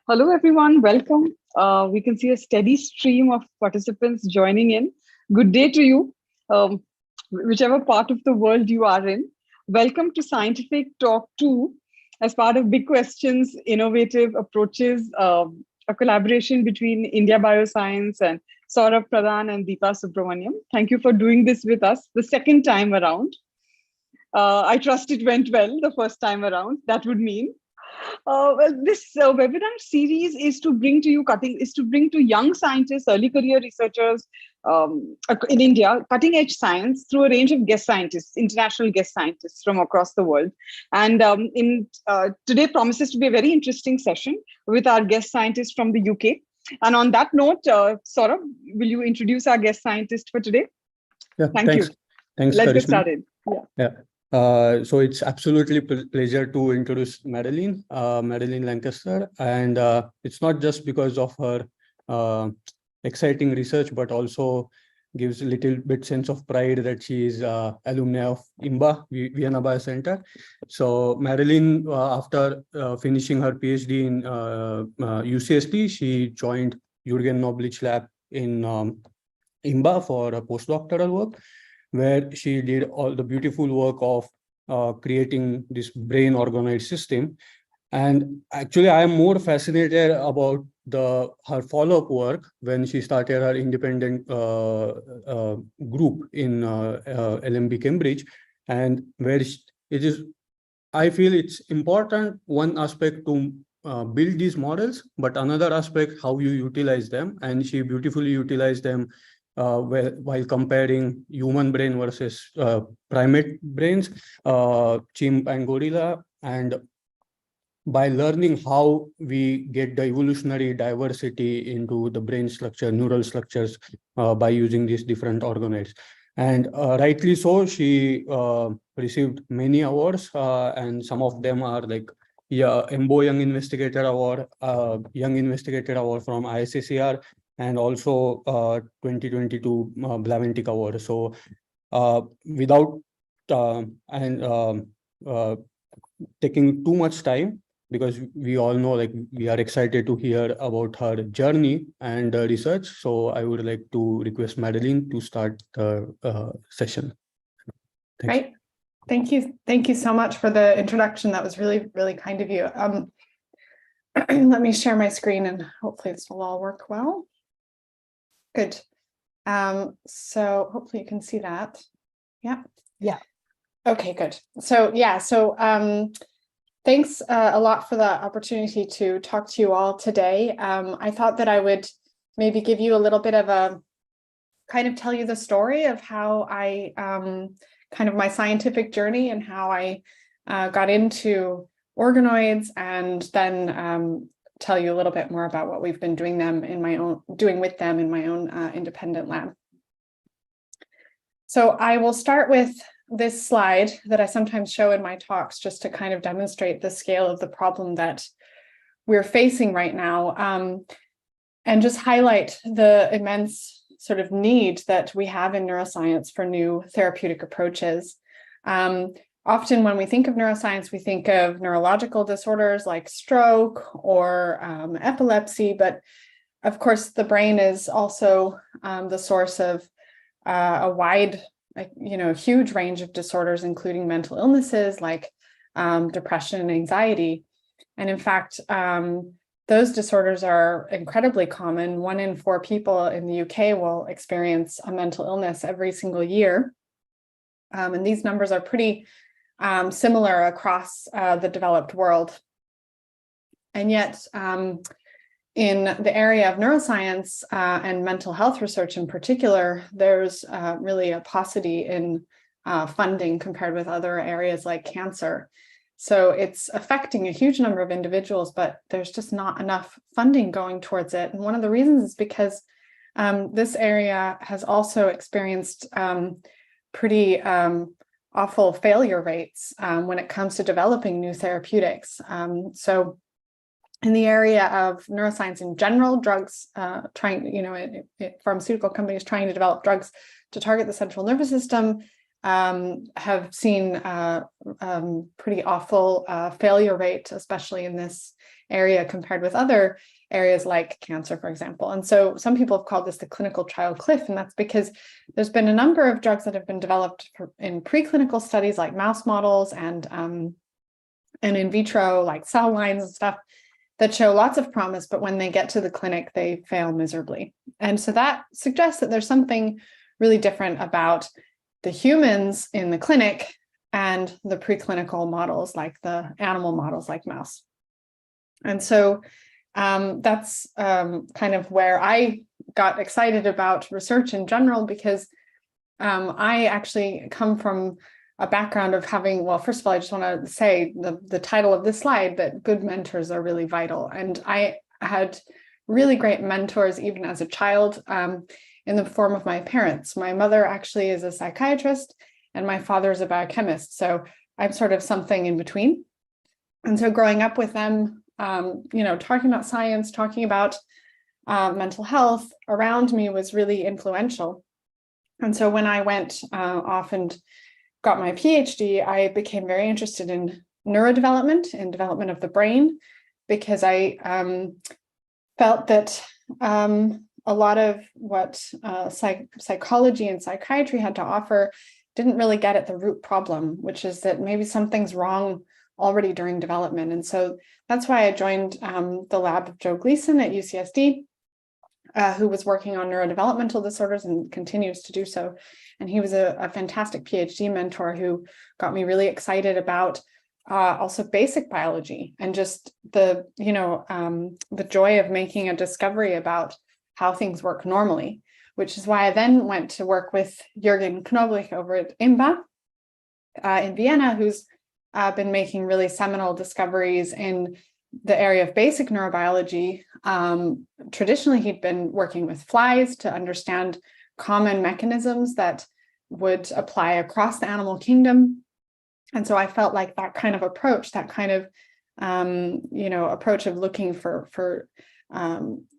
Hello, everyone. Welcome. We can see a steady stream of participants joining in. Good day to you, whichever part of the world you are in. Welcome to Scientific Talk 2 as part of Big Questions, Innovative Approaches, a collaboration between India Bioscience and Saurabh Pradhan and Deepa Subramanyam. Thank you for doing this with us the second time around. I trust it went well the first time around. That would mean. This webinar series is to bring to young scientists, early career researchers in India, cutting edge science through a range of guest scientists, international guest scientists from across the world. And today promises to be a very interesting session with our guest scientist from the UK. And on that note, Saurabh, will you introduce our guest scientist for today? Yeah, Thanks. Thanks, Let's Karishma. get started. Yeah. So it's absolutely pleasure to introduce Madeline Lancaster, and it's not just because of her exciting research, but also gives a little bit sense of pride that she is alumni of IMBA, Vienna Biocenter. So Madeline, after finishing her PhD in UCSD, she joined Jürgen Noblich lab in IMBA for a postdoctoral work, where she did all the beautiful work of creating this brain organoid system. And actually, I am more fascinated about her follow-up work when she started her independent group in LMB Cambridge, and where I feel it's important, one aspect to build these models, but another aspect, how you utilize them. And she beautifully utilized them while comparing human brain versus primate brains, chimp and gorilla, and by learning how we get the evolutionary diversity into the brain structure, neural structures, by using these different organoids. And rightly so, she received many awards, and some of them are like EMBO Young Investigator Award, Young Investigator Award from ISACR, and also 2022 Blaventic Award. So without taking too much time, because we all know, like, we are excited to hear about her journey and research. So I would like to request Madeline to start the session. Great. Thank you. Thank you so much for the introduction. That was really, really kind of you. Let me share my screen and hopefully this will all work well. Good. So hopefully you can see that. Yeah. Yeah. Okay, good. So yeah, thanks a lot for the opportunity to talk to you all today. I thought that I would maybe give you a little bit of a kind of tell you the story of how I kind of my scientific journey and how I got into organoids, and then tell you a little bit more about what we've been doing with them in my own independent lab. So I will start with this slide that I sometimes show in my talks, just to kind of demonstrate the scale of the problem that we're facing right now, and just highlight the immense sort of need that we have in neuroscience for new therapeutic approaches. Often when we think of neuroscience, we think of neurological disorders like stroke or epilepsy, but of course the brain is also the source of a wide, huge range of disorders, including mental illnesses like depression and anxiety. And in fact, those disorders are incredibly common. 1 in 4 people in the UK will experience a mental illness every single year. And these numbers are pretty similar across the developed world. And yet, in the area of neuroscience and mental health research in particular, there's really a paucity in funding compared with other areas like cancer. So it's affecting a huge number of individuals, but there's just not enough funding going towards it. And one of the reasons is because this area has also experienced pretty awful failure rates when it comes to developing new therapeutics. So in the area of neuroscience in general, drugs pharmaceutical companies trying to develop drugs to target the central nervous system have seen pretty awful failure rate, especially in this area compared with other areas like cancer, for example. And so some people have called this the clinical trial cliff, and that's because there's been a number of drugs that have been developed in preclinical studies like mouse models and in vitro like cell lines and stuff that show lots of promise, but when they get to the clinic, they fail miserably. And so that suggests that there's something really different about the humans in the clinic and the preclinical models, like the animal models like mouse. And so that's kind of where I got excited about research in general, because I actually come from a background of having, well, first of all, I just want to say the title of this slide, that good mentors are really vital. And I had really great mentors even as a child in the form of my parents. My mother actually is a psychiatrist and my father is a biochemist. So I'm sort of something in between. And so growing up with them, talking about science, talking about mental health around me was really influential. And so when I went off and got my PhD, I became very interested in neurodevelopment and development of the brain, because I felt that a lot of what psychology and psychiatry had to offer didn't really get at the root problem, which is that maybe something's wrong already during development. And so that's why I joined the lab of Joe Gleason at UCSD, who was working on neurodevelopmental disorders and continues to do so. And he was a fantastic PhD mentor who got me really excited about also basic biology and just the joy of making a discovery about how things work normally, which is why I then went to work with Jürgen Knoblich over at IMBA in Vienna, who's been making really seminal discoveries in the area of basic neurobiology. Traditionally, he'd been working with flies to understand common mechanisms that would apply across the animal kingdom. And so I felt like that kind of approach, that kind of approach of looking for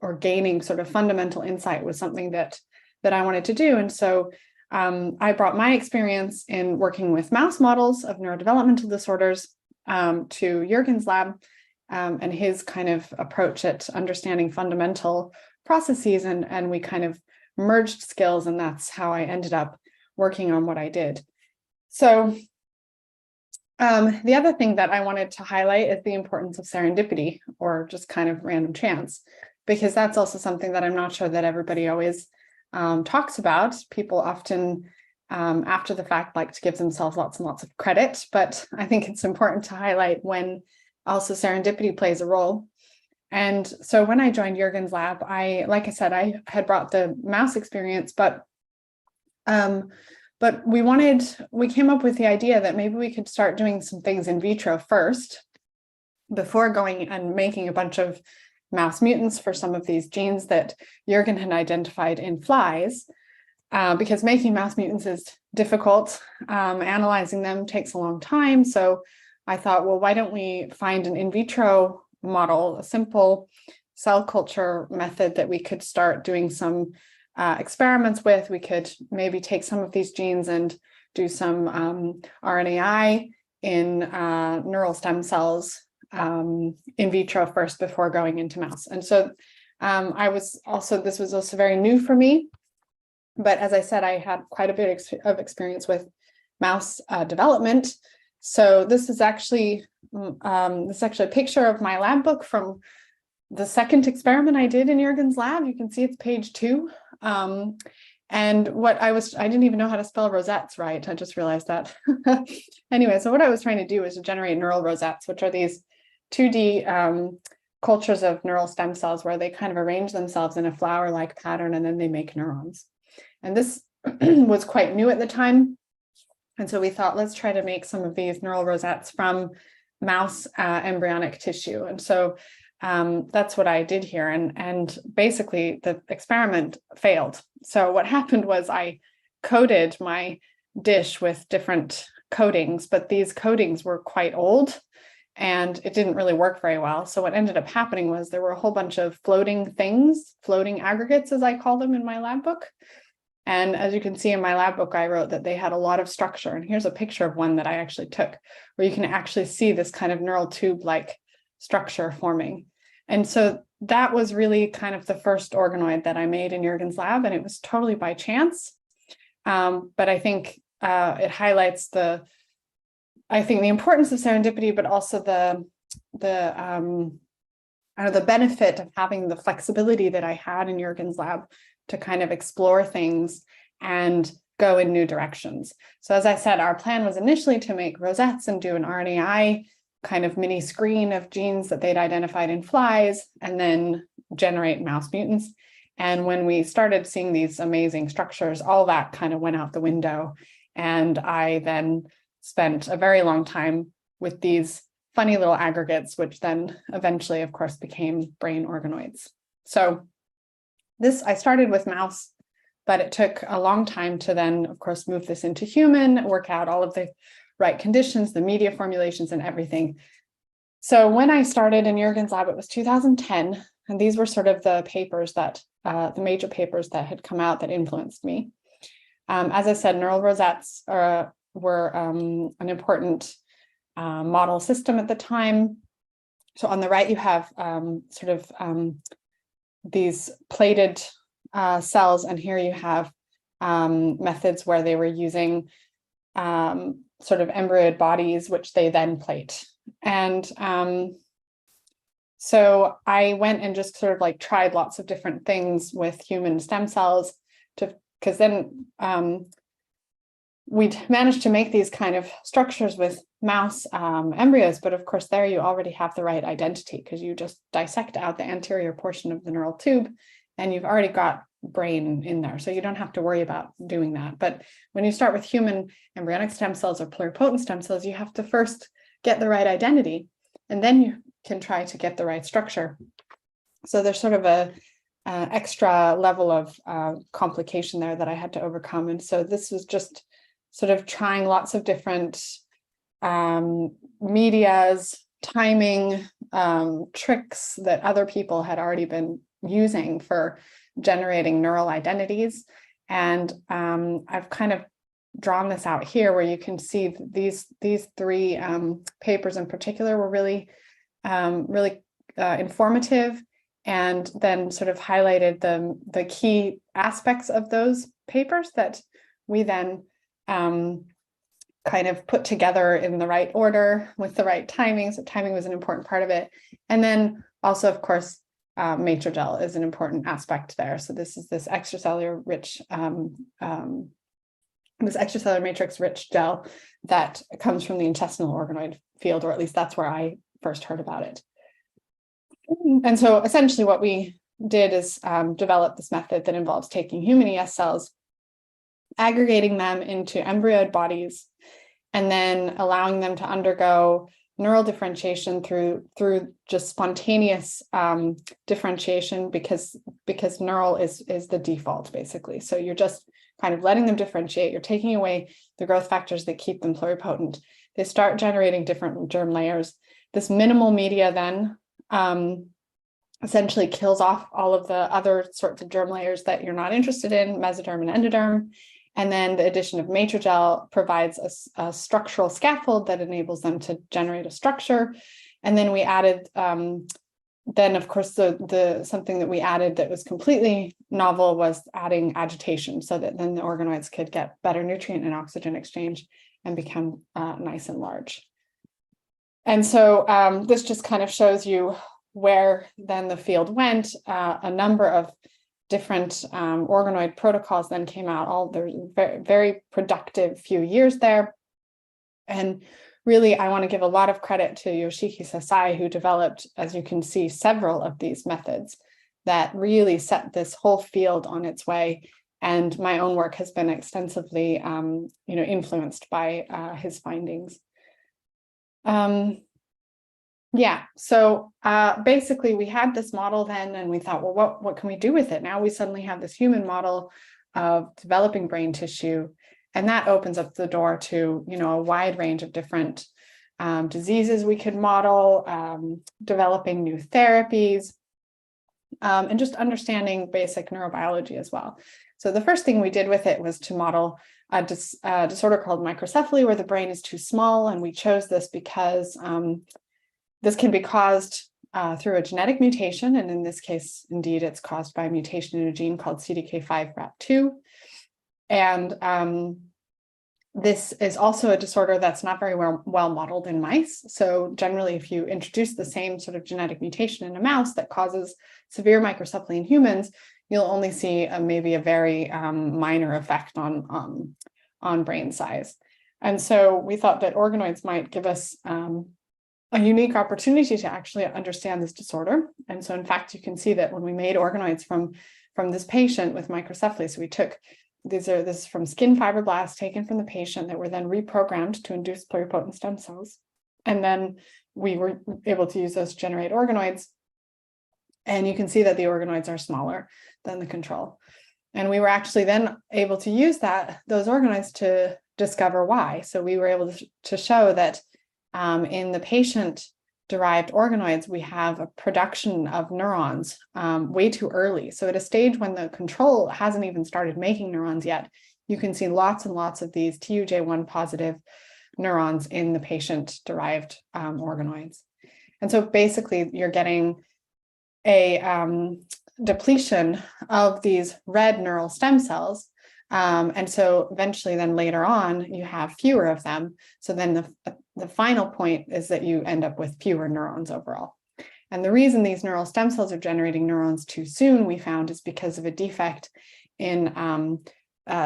or gaining sort of fundamental insight was something that I wanted to do. And so I brought my experience in working with mouse models of neurodevelopmental disorders to Jürgen's lab and his kind of approach at understanding fundamental processes. And we kind of merged skills, and that's how I ended up working on what I did. So the other thing that I wanted to highlight is the importance of serendipity, or just kind of random chance, because that's also something that I'm not sure that everybody always talks about. People often, after the fact, like to give themselves lots and lots of credit, but I think it's important to highlight when also serendipity plays a role. And so when I joined Jürgen's lab, like I said, I had brought the mouse experience, but we came up with the idea that maybe we could start doing some things in vitro first before going and making a bunch of mouse mutants for some of these genes that Jürgen had identified in flies, because making mouse mutants is difficult. Analyzing them takes a long time. So I thought, well, why don't we find an in vitro model, a simple cell culture method that we could start doing some experiments with. We could maybe take some of these genes and do some RNAi in neural stem cells in vitro first before going into mouse. And so this was also very new for me. But as I said, I had quite a bit of experience with mouse development. So this is actually a picture of my lab book from the second experiment I did in Jürgen's lab. You can see it's page 2. And I didn't even know how to spell rosettes right. I just realized that. Anyway, so what I was trying to do is to generate neural rosettes, which are these 2D cultures of neural stem cells where they kind of arrange themselves in a flower-like pattern, and then they make neurons. And this was quite new at the time. And so we thought, let's try to make some of these neural rosettes from mouse embryonic tissue. And so that's what I did here. And basically the experiment failed. So what happened was I coated my dish with different coatings, but these coatings were quite old and it didn't really work very well. So what ended up happening was there were a whole bunch of floating aggregates, as I call them in my lab book. And as you can see in my lab book, I wrote that they had a lot of structure. And here's a picture of one that I actually took, where you can actually see this kind of neural tube-like structure forming. And so that was really kind of the first organoid that I made in Jürgen's lab, and it was totally by chance. But I think it highlights the importance of serendipity, but also the benefit of having the flexibility that I had in Jürgen's lab to kind of explore things and go in new directions. So as I said, our plan was initially to make rosettes and do an RNAi kind of mini screen of genes that they'd identified in flies, and then generate mouse mutants. And when we started seeing these amazing structures, all that kind of went out the window. And I then spent a very long time with these funny little aggregates, which then eventually, of course, became brain organoids. So I started with mouse, but it took a long time to then, of course, move this into human, work out all of the right conditions, the media formulations and everything. So when I started in Jürgen's lab, it was 2010, and these were sort of the papers that, the major papers that had come out that influenced me. As I said, neural rosettes were an important model system at the time. So on the right, you have these plated cells, and here you have methods where they were using sort of embryoid bodies, which they then plate. And so I went and just sort of like tried lots of different things with human stem cells because then we'd managed to make these kind of structures with mouse embryos, but of course there you already have the right identity because you just dissect out the anterior portion of the neural tube and you've already got brain in there. So you don't have to worry about doing that. But when you start with human embryonic stem cells or pluripotent stem cells, you have to first get the right identity, and then you can try to get the right structure. So there's sort of a extra level of complication there that I had to overcome. And so this was just sort of trying lots of different medias, timing, tricks that other people had already been using for generating neural identities. And I've kind of drawn this out here where you can see these three papers in particular were really informative, and then sort of highlighted the key aspects of those papers that we then kind of put together in the right order with the right timing. So timing was an important part of it. And then also, of course, matrigel is an important aspect there. So this is this extracellular rich, this extracellular matrix rich gel that comes from the intestinal organoid field, or at least that's where I first heard about it. And so essentially what we did is develop this method that involves taking human ES cells, aggregating them into embryoid bodies, and then allowing them to undergo neural differentiation through just spontaneous differentiation because neural is the default, basically. So you're just kind of letting them differentiate. You're taking away the growth factors that keep them pluripotent. They start generating different germ layers. This minimal media then essentially kills off all of the other sorts of germ layers that you're not interested in, mesoderm and endoderm. And then the addition of matrigel provides a structural scaffold that enables them to generate a structure. And then we added, then of course, the something that we added that was completely novel was adding agitation, so that then the organoids could get better nutrient and oxygen exchange and become nice and large. And so this just kind of shows you where then the field went. A number of different organoid protocols then came out. There's very, very productive few years there. And really, I want to give a lot of credit to Yoshiki Sasai, who developed, as you can see, several of these methods that really set this whole field on its way. And my own work has been extensively influenced by his findings. So basically we had this model then, and we thought, well, what can we do with it? Now we suddenly have this human model of developing brain tissue, and that opens up the door to, a wide range of different diseases we could model, developing new therapies. and just understanding basic neurobiology as well. So the first thing we did with it was to model a disorder called microcephaly, where the brain is too small. And we chose this because this can be caused through a genetic mutation. And in this case, indeed, it's caused by a mutation in a gene called CDK5-RAT2. And this is also a disorder that's not very well modeled in mice. So generally, if you introduce the same sort of genetic mutation in a mouse that causes severe microcephaly in humans, you'll only see maybe a very minor effect on brain size. And so we thought that organoids might give us a unique opportunity to actually understand this disorder. And so in fact, you can see that when we made organoids from this patient with microcephaly, so we took this is from skin fibroblasts taken from the patient that were then reprogrammed to induce pluripotent stem cells. And then we were able to use those to generate organoids. And you can see that the organoids are smaller than the control. And we were actually then able to use those organoids to discover why. So we were able to show that in the patient-derived organoids, we have a production of neurons way too early. So at a stage when the control hasn't even started making neurons yet, you can see lots and lots of these TUJ1 positive neurons in the patient-derived organoids. And so basically, you're getting a depletion of these red neural stem cells. And so eventually then later on, you have fewer of them. So then the final point is that you end up with fewer neurons overall. And the reason these neural stem cells are generating neurons too soon, we found, is because of a defect in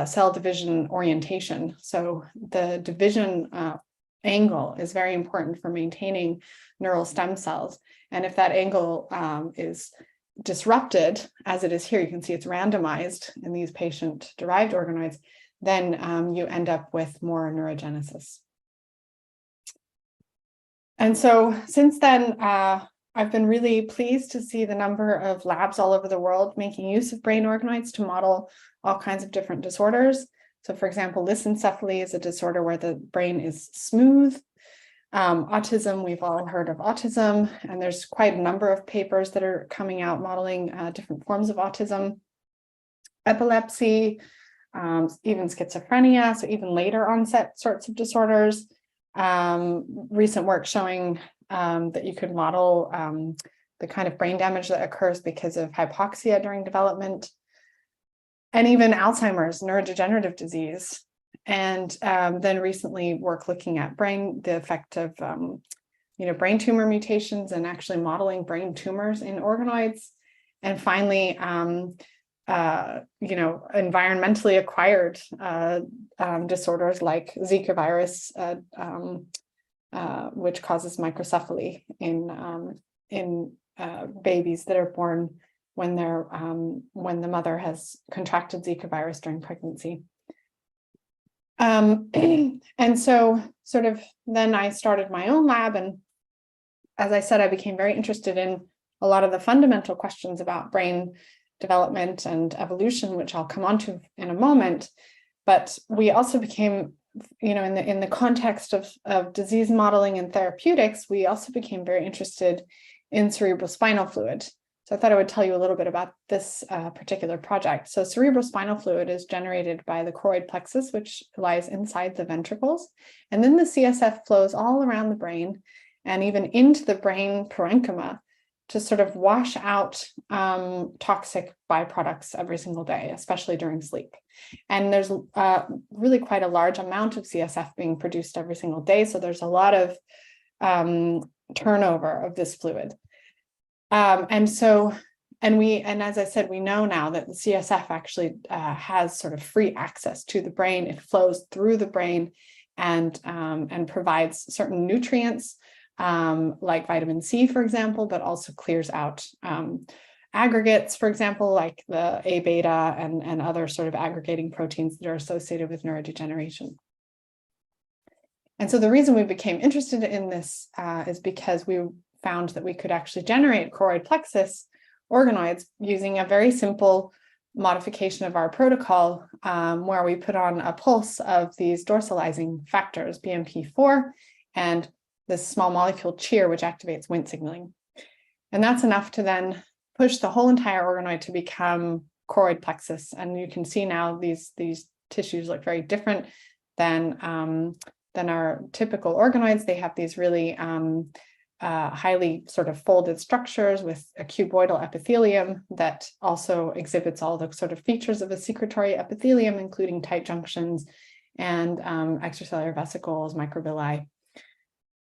cell division orientation. So the division angle is very important for maintaining neural stem cells. And if that angle is disrupted, as it is here, you can see it's randomized in these patient-derived organoids, then you end up with more neurogenesis. And so since then, I've been really pleased to see the number of labs all over the world making use of brain organoids to model all kinds of different disorders. So for example, lissencephaly is a disorder where the brain is smooth. Autism, we've all heard of autism, and there's quite a number of papers that are coming out modeling different forms of autism, epilepsy, even schizophrenia, so even later onset sorts of disorders. Recent work showing that you could model the kind of brain damage that occurs because of hypoxia during development, and even Alzheimer's, neurodegenerative disease. And then recently work looking at the effect of brain tumor mutations and actually modeling brain tumors in organoids. And finally, environmentally acquired disorders like Zika virus, which causes microcephaly in babies that are born when the mother has contracted Zika virus during pregnancy. And so sort of then I started my own lab, and as I said, I became very interested in a lot of the fundamental questions about brain development and evolution, which I'll come on to in a moment. But we also became, in the context of disease modeling and therapeutics, we also became very interested in cerebrospinal fluid. So I thought I would tell you a little bit about this particular project. So cerebrospinal fluid is generated by the choroid plexus, which lies inside the ventricles. And then the CSF flows all around the brain and even into the brain parenchyma to sort of wash out toxic byproducts every single day, especially during sleep. And there's really quite a large amount of CSF being produced every single day. So there's a lot of turnover of this fluid. And as I said, we know now that the CSF actually has sort of free access to the brain. It flows through the brain and provides certain nutrients like vitamin C, for example, but also clears out aggregates, for example, like the A beta and other sort of aggregating proteins that are associated with neurodegeneration. And so the reason we became interested in this is because we found that we could actually generate choroid plexus organoids using a very simple modification of our protocol, where we put on a pulse of these dorsalizing factors, BMP4, and this small molecule cheer, which activates Wnt signaling. And that's enough to then push the whole entire organoid to become choroid plexus. And you can see now these tissues look very different than our typical organoids. They have these really highly sort of folded structures with a cuboidal epithelium that also exhibits all the sort of features of a secretory epithelium, including tight junctions and extracellular vesicles, microvilli.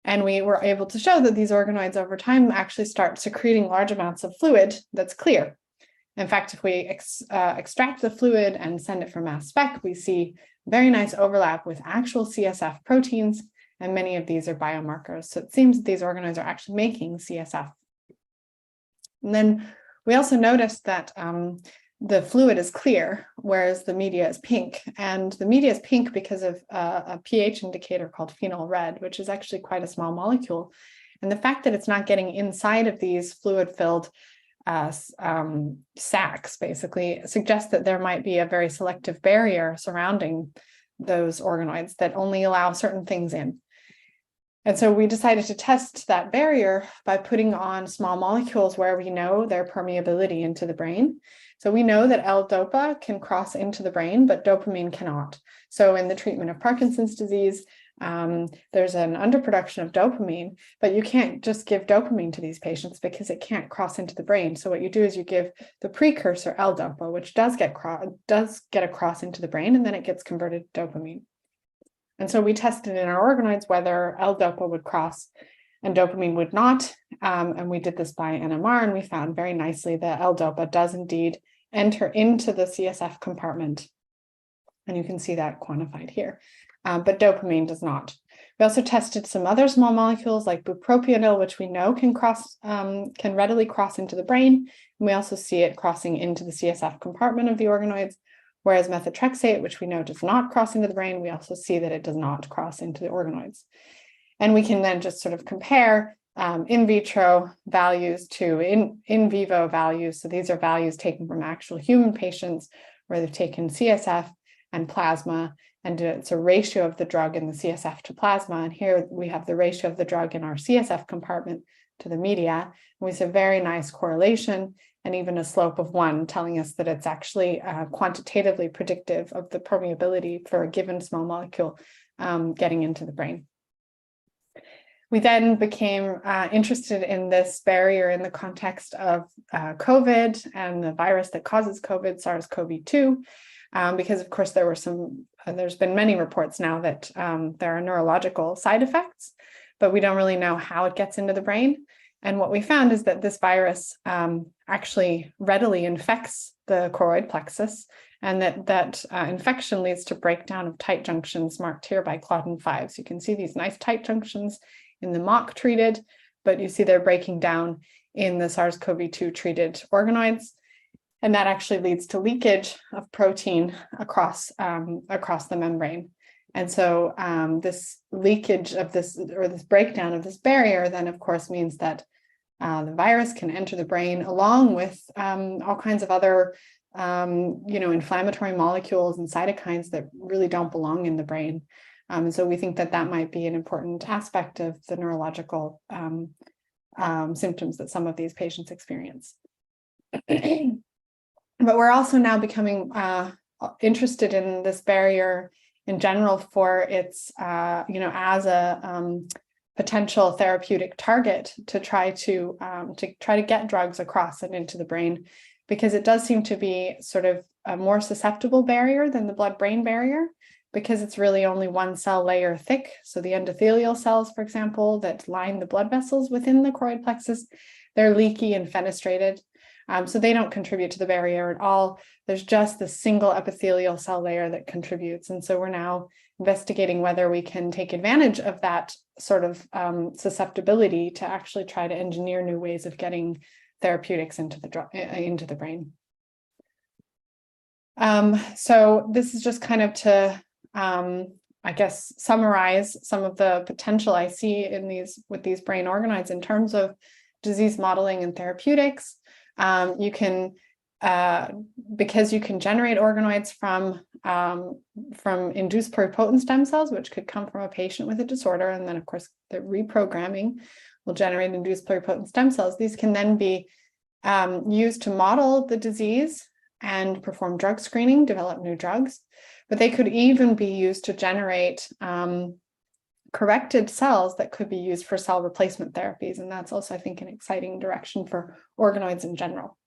And we were able to show that these organoids over time actually start secreting large amounts of fluid that's clear. In fact, if we extract the fluid and send it for mass spec, we see very nice overlap with actual CSF proteins, and many of these are biomarkers. So it seems that these organoids are actually making CSF. And then we also noticed that the fluid is clear, whereas the media is pink. And the media is pink because of a pH indicator called phenol red, which is actually quite a small molecule. And the fact that it's not getting inside of these fluid-filled sacs basically suggests that there might be a very selective barrier surrounding those organoids that only allow certain things in. And so we decided to test that barrier by putting on small molecules where we know their permeability into the brain. So we know that L-DOPA can cross into the brain, but dopamine cannot. So in the treatment of Parkinson's disease, there's an underproduction of dopamine, but you can't just give dopamine to these patients because it can't cross into the brain. So what you do is you give the precursor L-DOPA, which does get across into the brain, and then it gets converted to dopamine. And so we tested in our organoids whether L-DOPA would cross and dopamine would not. And we did this by NMR, and we found very nicely that L-DOPA does indeed enter into the CSF compartment. And you can see that quantified here. But dopamine does not. We also tested some other small molecules like bupropionyl, which we know can readily cross into the brain. And we also see it crossing into the CSF compartment of the organoids, whereas methotrexate, which we know does not cross into the brain, we also see that it does not cross into the organoids. And we can then just sort of compare in vitro values to in vivo values. So these are values taken from actual human patients where they've taken CSF and plasma, and it's a ratio of the drug in the CSF to plasma. And here we have the ratio of the drug in our CSF compartment to the media. And we see a very nice correlation and even a slope of 1, telling us that it's actually quantitatively predictive of the permeability for a given small molecule getting into the brain. We then became interested in this barrier in the context of COVID and the virus that causes COVID, SARS-CoV-2. Because of course there's been many reports now that there are neurological side effects, but we don't really know how it gets into the brain. And what we found is that this virus actually readily infects the choroid plexus, and that infection leads to breakdown of tight junctions marked here by Claudin 5. So you can see these nice tight junctions in the mock treated, but you see they're breaking down in the SARS-CoV-2 treated organoids. And that actually leads to leakage of protein across the membrane. And so this leakage of this, or this breakdown of this barrier, then of course means that the virus can enter the brain along with all kinds of other inflammatory molecules and cytokines that really don't belong in the brain. And so we think that that might be an important aspect of the neurological symptoms that some of these patients experience. But we're also now becoming interested in this barrier in general for its, as a potential therapeutic target to try to get drugs across and into the brain, because it does seem to be sort of a more susceptible barrier than the blood-brain barrier, because it's really only one cell layer thick. So the endothelial cells, for example, that line the blood vessels within the choroid plexus, they're leaky and fenestrated. So they don't contribute to the barrier at all. There's just the single epithelial cell layer that contributes. And so we're now investigating whether we can take advantage of that sort of susceptibility to actually try to engineer new ways of getting therapeutics into the brain. So this is just kind of to, I guess, summarize some of the potential I see in with these brain organoids in terms of disease modeling and therapeutics. You can, because you can generate organoids from induced pluripotent stem cells, which could come from a patient with a disorder, and then of course the reprogramming will generate induced pluripotent stem cells. These can then be used to model the disease and perform drug screening, develop new drugs, but they could even be used to generate corrected cells that could be used for cell replacement therapies. And that's also, I think, an exciting direction for organoids in general.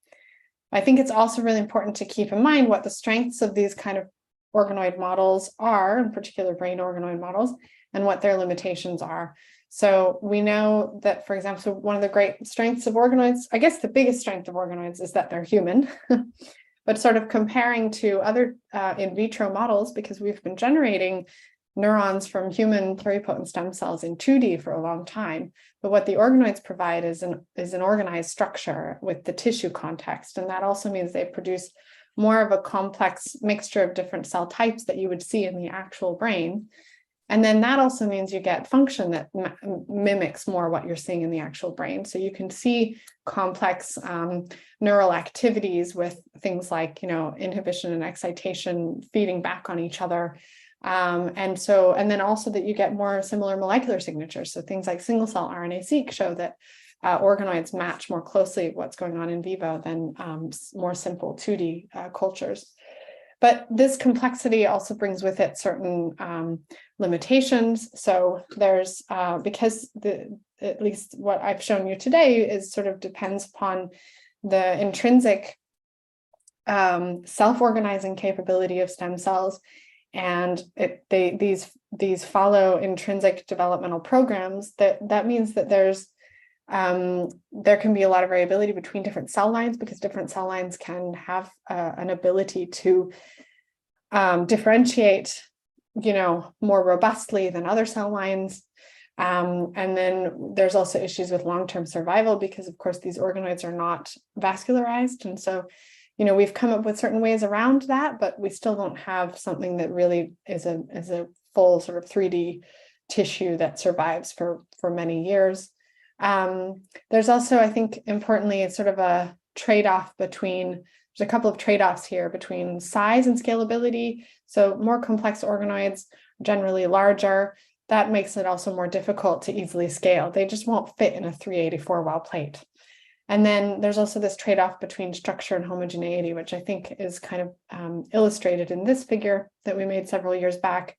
I think it's also really important to keep in mind what the strengths of these kind of organoid models are, in particular brain organoid models, and what their limitations are. So we know that, for example, one of the great strengths of organoids, I guess the biggest strength of organoids is that they're human, but sort of comparing to other in vitro models, because we've been generating neurons from human pluripotent stem cells in 2D for a long time. But what the organoids provide is an organized structure with the tissue context. And that also means they produce more of a complex mixture of different cell types that you would see in the actual brain. And then that also means you get function that mimics more what you're seeing in the actual brain. So you can see complex neural activities with things like, inhibition and excitation feeding back on each other. And then also that you get more similar molecular signatures. So things like single cell RNA-seq show that organoids match more closely what's going on in vivo than more simple 2D cultures. But this complexity also brings with it certain limitations. So there's, because at least what I've shown you today is sort of depends upon the intrinsic self-organizing capability of stem cells. And these follow intrinsic developmental programs. That means that there can be a lot of variability between different cell lines, because different cell lines can have an ability to differentiate, more robustly than other cell lines. And then there's also issues with long-term survival, because of course these organoids are not vascularized, and so we've come up with certain ways around that, but we still don't have something that really is a full sort of 3D tissue that survives for many years. There's also, I think, importantly, sort of a trade-off there's a couple of trade-offs here between size and scalability. So more complex organoids, generally larger, that makes it also more difficult to easily scale. They just won't fit in a 384 well plate. And then there's also this trade-off between structure and homogeneity, which I think is kind of illustrated in this figure that we made several years back,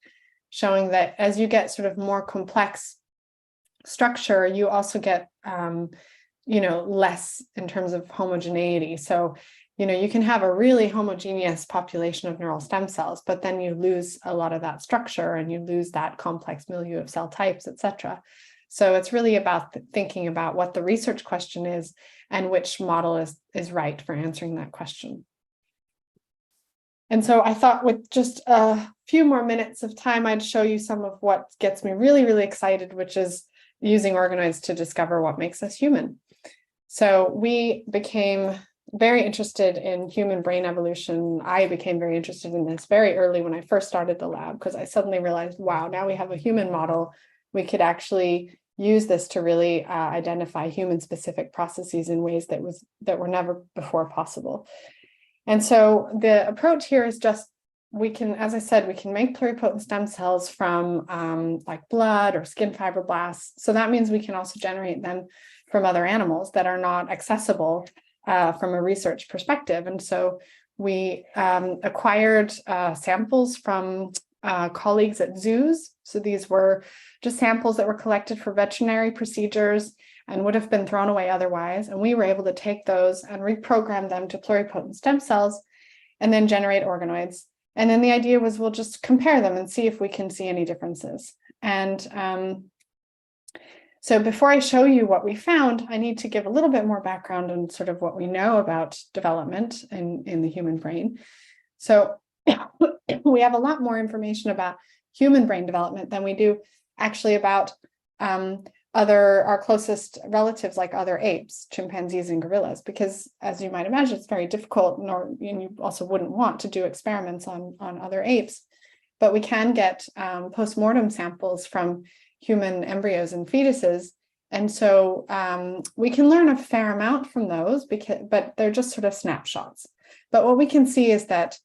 showing that as you get sort of more complex structure, you also get, less in terms of homogeneity. So, you can have a really homogeneous population of neural stem cells, but then you lose a lot of that structure and you lose that complex milieu of cell types, et cetera. So it's really about thinking about what the research question is and which model is right for answering that question. And so I thought with just a few more minutes of time, I'd show you some of what gets me really, really excited, which is using organoids to discover what makes us human. So we became very interested in human brain evolution. I became very interested in this very early when I first started the lab, because I suddenly realized, wow, now we have a human model. We could actually use this to really identify human-specific processes in ways that were never before possible. And so the approach here is just, as I said, we can make pluripotent stem cells from like blood or skin fibroblasts. So that means we can also generate them from other animals that are not accessible from a research perspective. And so we acquired samples from colleagues at zoos. So these were just samples that were collected for veterinary procedures and would have been thrown away otherwise. And we were able to take those and reprogram them to pluripotent stem cells and then generate organoids. And then the idea was we'll just compare them and see if we can see any differences. And so before I show you what we found, I need to give a little bit more background on sort of what we know about development in the human brain. So we have a lot more information about human brain development than we do actually about our closest relatives, like other apes, chimpanzees and gorillas, because as you might imagine, it's very difficult, and you also wouldn't want to do experiments on other apes. But we can get post-mortem samples from human embryos and fetuses. And so we can learn a fair amount from those, but they're just sort of snapshots. But what we can see is that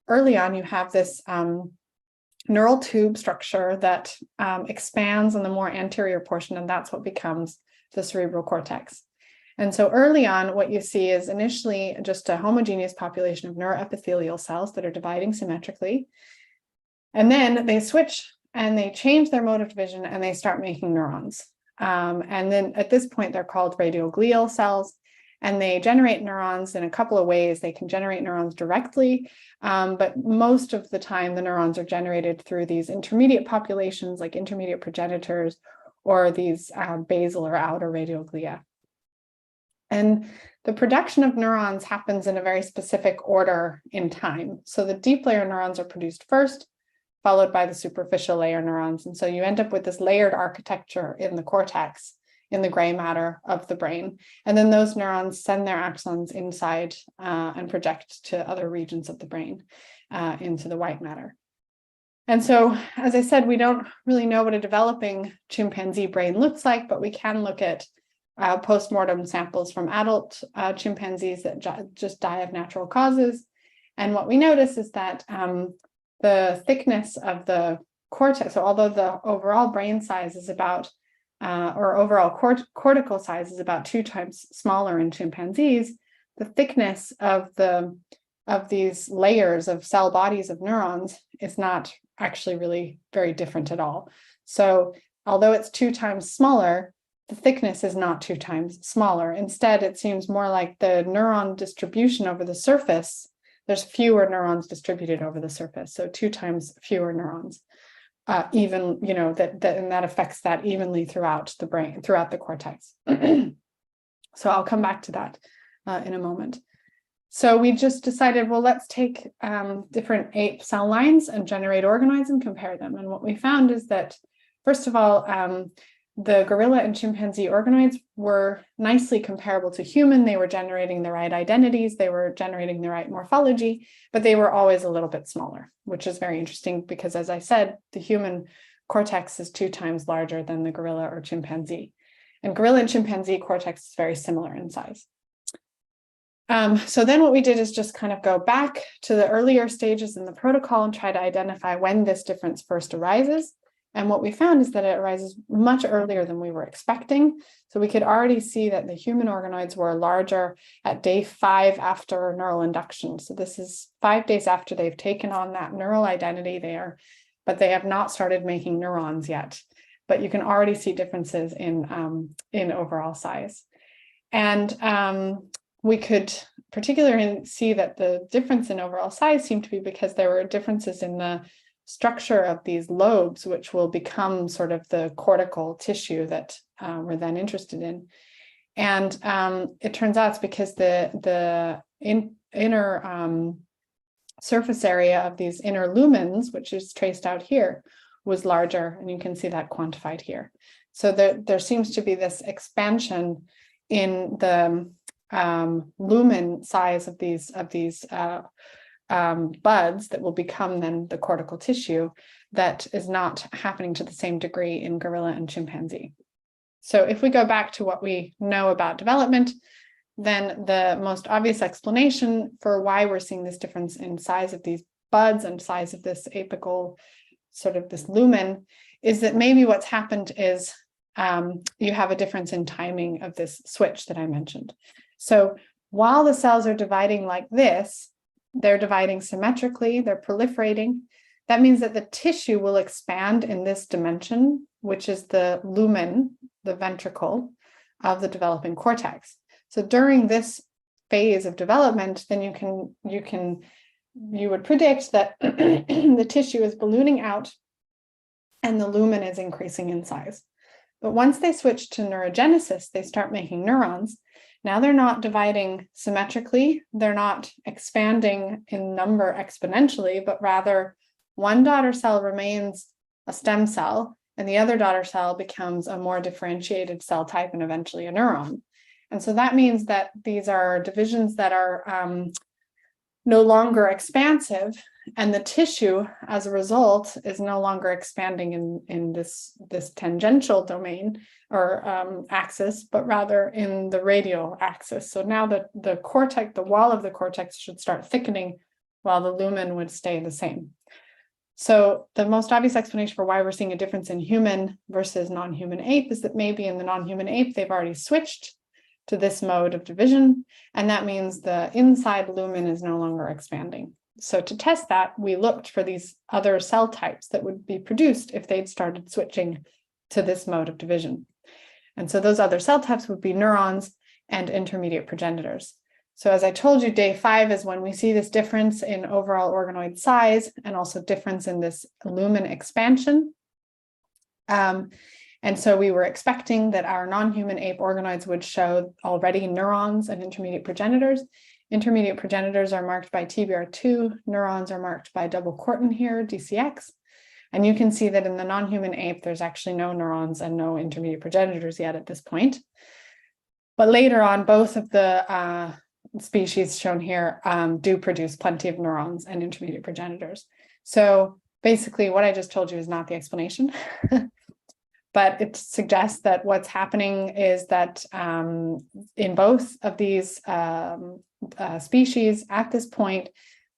early on, you have this neural tube structure that expands on the more anterior portion, and that's what becomes the cerebral cortex. And so early on, what you see is initially just a homogeneous population of neuroepithelial cells that are dividing symmetrically. And then they switch and they change their mode of division and they start making neurons. And then at this point, they're called radioglial cells. And they generate neurons in a couple of ways. They can generate neurons directly, but most of the time the neurons are generated through these intermediate populations like intermediate progenitors or these basal or outer radioglia. And the production of neurons happens in a very specific order in time. So the deep layer neurons are produced first, followed by the superficial layer neurons. And so you end up with this layered architecture in the cortex, in the gray matter of the brain. And then those neurons send their axons inside and project to other regions of the brain into the white matter. And so, as I said, we don't really know what a developing chimpanzee brain looks like, but we can look at post-mortem samples from adult chimpanzees that just die of natural causes. And what we notice is that the thickness of the cortex, so although the overall brain size is about, or overall cortical size is about 2 times smaller in chimpanzees, the thickness of these layers of cell bodies of neurons is not actually really very different at all. So although it's 2 times smaller, the thickness is not 2 times smaller. Instead, it seems more like the neuron distribution over the surface. There's fewer neurons distributed over the surface, so 2 times fewer neurons. Even, you know, and that affects that evenly throughout the brain, throughout the cortex. So I'll come back to that in a moment. So we just decided, well, let's take different ape cell lines and generate organoids and compare them. And what we found is that, first of all, the gorilla and chimpanzee organoids were nicely comparable to human. They were generating the right identities, they were generating the right morphology, but they were always a little bit smaller, which is very interesting because, as I said, the human cortex is 2 times larger than the gorilla or chimpanzee. And gorilla and chimpanzee cortex is very similar in size. So then what we did is just kind of go back to the earlier stages in the protocol and try to identify when this difference first arises. And what we found is that it arises much earlier than we were expecting. So we could already see that the human organoids were larger at day 5 after neural induction. So this is 5 days after they've taken on that neural identity there, but they have not started making neurons yet. But you can already see differences in overall size. And we could particularly see that the difference in overall size seemed to be because there were differences in the structure of these lobes, which will become sort of the cortical tissue that we're then interested in. And it turns out it's because the inner surface area of these inner lumens, which is traced out here, was larger, and you can see that quantified here. So there seems to be this expansion in the lumen size of these buds that will become then the cortical tissue that is not happening to the same degree in gorilla and chimpanzee. So if we go back to what we know about development, then the most obvious explanation for why we're seeing this difference in size of these buds and size of this apical, sort of this lumen, is that maybe what's happened is you have a difference in timing of this switch that I mentioned. So while the cells are dividing like this, they're dividing symmetrically, they're proliferating. That means that the tissue will expand in this dimension, which is the lumen, the ventricle of the developing cortex. So during this phase of development, then you would predict that the tissue is ballooning out and the lumen is increasing in size. But once they switch to neurogenesis, they start making neurons. Now they're not dividing symmetrically, they're not expanding in number exponentially, but rather one daughter cell remains a stem cell and the other daughter cell becomes a more differentiated cell type and eventually a neuron. And so that means that these are divisions that are no longer expansive, and the tissue, as a result, is no longer expanding in this tangential domain or axis, but rather in the radial axis. So now the cortex, the wall of the cortex should start thickening while the lumen would stay the same. So the most obvious explanation for why we're seeing a difference in human versus non-human ape is that maybe in the non-human ape, they've already switched to this mode of division, and that means the inside lumen is no longer expanding. So to test that, we looked for these other cell types that would be produced if they'd started switching to this mode of division. And so those other cell types would be neurons and intermediate progenitors. So as I told you, day 5 is when we see this difference in overall organoid size and also difference in this lumen expansion. And so we were expecting that our non-human ape organoids would show already neurons and intermediate progenitors. Intermediate progenitors are marked by TBR2, neurons are marked by double cortin here, DCX. And you can see that in the non-human ape, there's actually no neurons and no intermediate progenitors yet at this point. But later on, both of the species shown here do produce plenty of neurons and intermediate progenitors. So basically what I just told you is not the explanation, but it suggests that what's happening is that in both of these species at this point,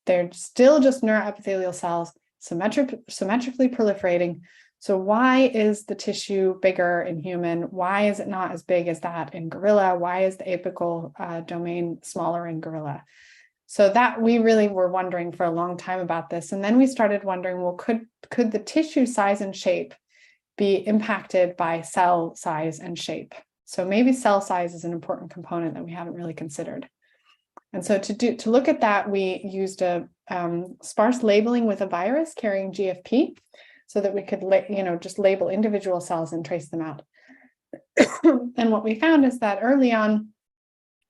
they're still just neuroepithelial cells, symmetrically proliferating. So why is the tissue bigger in human? Why is it not as big as that in gorilla? Why is the apical domain smaller in gorilla? So that we really were wondering for a long time about this. And then we started wondering, well, could the tissue size and shape be impacted by cell size and shape? So maybe cell size is an important component that we haven't really considered. And so to look at that, we used a sparse labeling with a virus carrying GFP, so that we could, just label individual cells and trace them out. And what we found is that early on,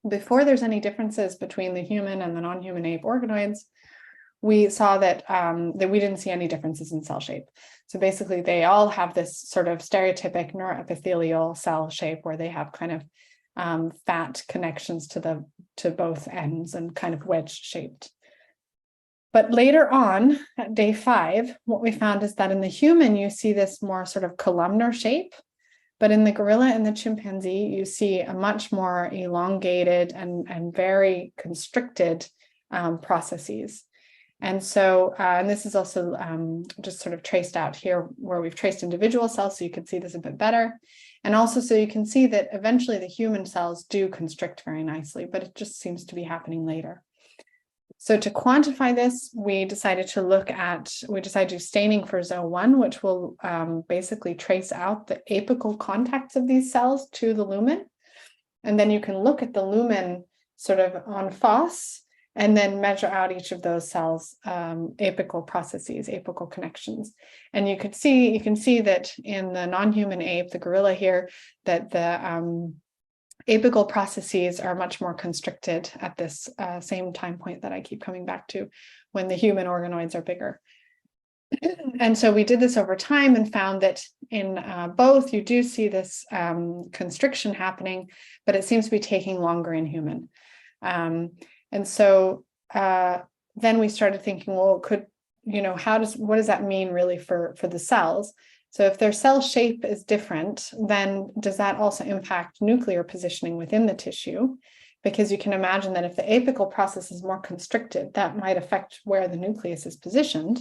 before there's any differences between the human and the non-human ape organoids, we saw that we didn't see any differences in cell shape. So basically, they all have this sort of stereotypic neuroepithelial cell shape where they have kind of fat connections to both ends and kind of wedge-shaped. But later on, at day 5, what we found is that in the human, you see this more sort of columnar shape, but in the gorilla and the chimpanzee, you see a much more elongated and very constricted processes. And so, and this is also just sort of traced out here where we've traced individual cells, so you can see this a bit better. And also, so you can see that eventually the human cells do constrict very nicely, but it just seems to be happening later. So to quantify this, we decided to do staining for ZO1, which will basically trace out the apical contacts of these cells to the lumen. And then you can look at the lumen sort of en face and then measure out each of those cells' apical processes, apical connections. And you can see that in the non-human ape, the gorilla here, that the apical processes are much more constricted at this same time point that I keep coming back to, when the human organoids are bigger. And so we did this over time and found that in both, you do see this constriction happening, but it seems to be taking longer in human. And so then we started thinking, well, what does that mean really for the cells? So if their cell shape is different, then does that also impact nuclear positioning within the tissue? Because you can imagine that if the apical process is more constricted, that might affect where the nucleus is positioned.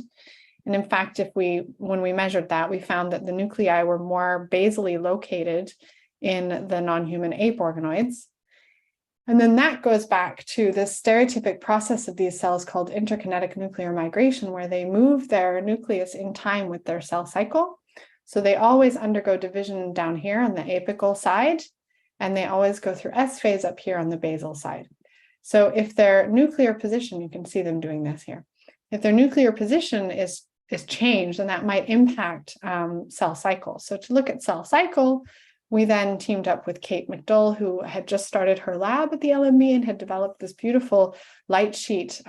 And in fact, when we measured that, we found that the nuclei were more basally located in the non-human ape organoids. And then that goes back to this stereotypic process of these cells called interkinetic nuclear migration, where they move their nucleus in time with their cell cycle. So they always undergo division down here on the apical side, and they always go through S phase up here on the basal side. So if their nuclear position, you can see them doing this here. If their nuclear position is changed, then that might impact cell cycle. So to look at cell cycle, we then teamed up with Kate McDowell, who had just started her lab at the LMB and had developed this beautiful light sheet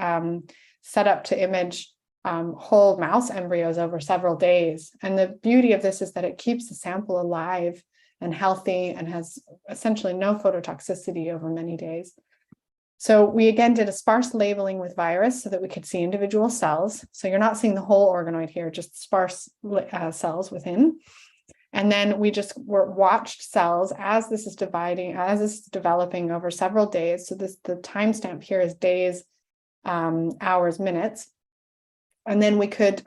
set up to image whole mouse embryos over several days. And the beauty of this is that it keeps the sample alive and healthy and has essentially no phototoxicity over many days. So we again did a sparse labeling with virus so that we could see individual cells. So you're not seeing the whole organoid here, just sparse cells within. And then we just watched cells as this is developing over several days. So the timestamp here is days, hours, minutes. And then we could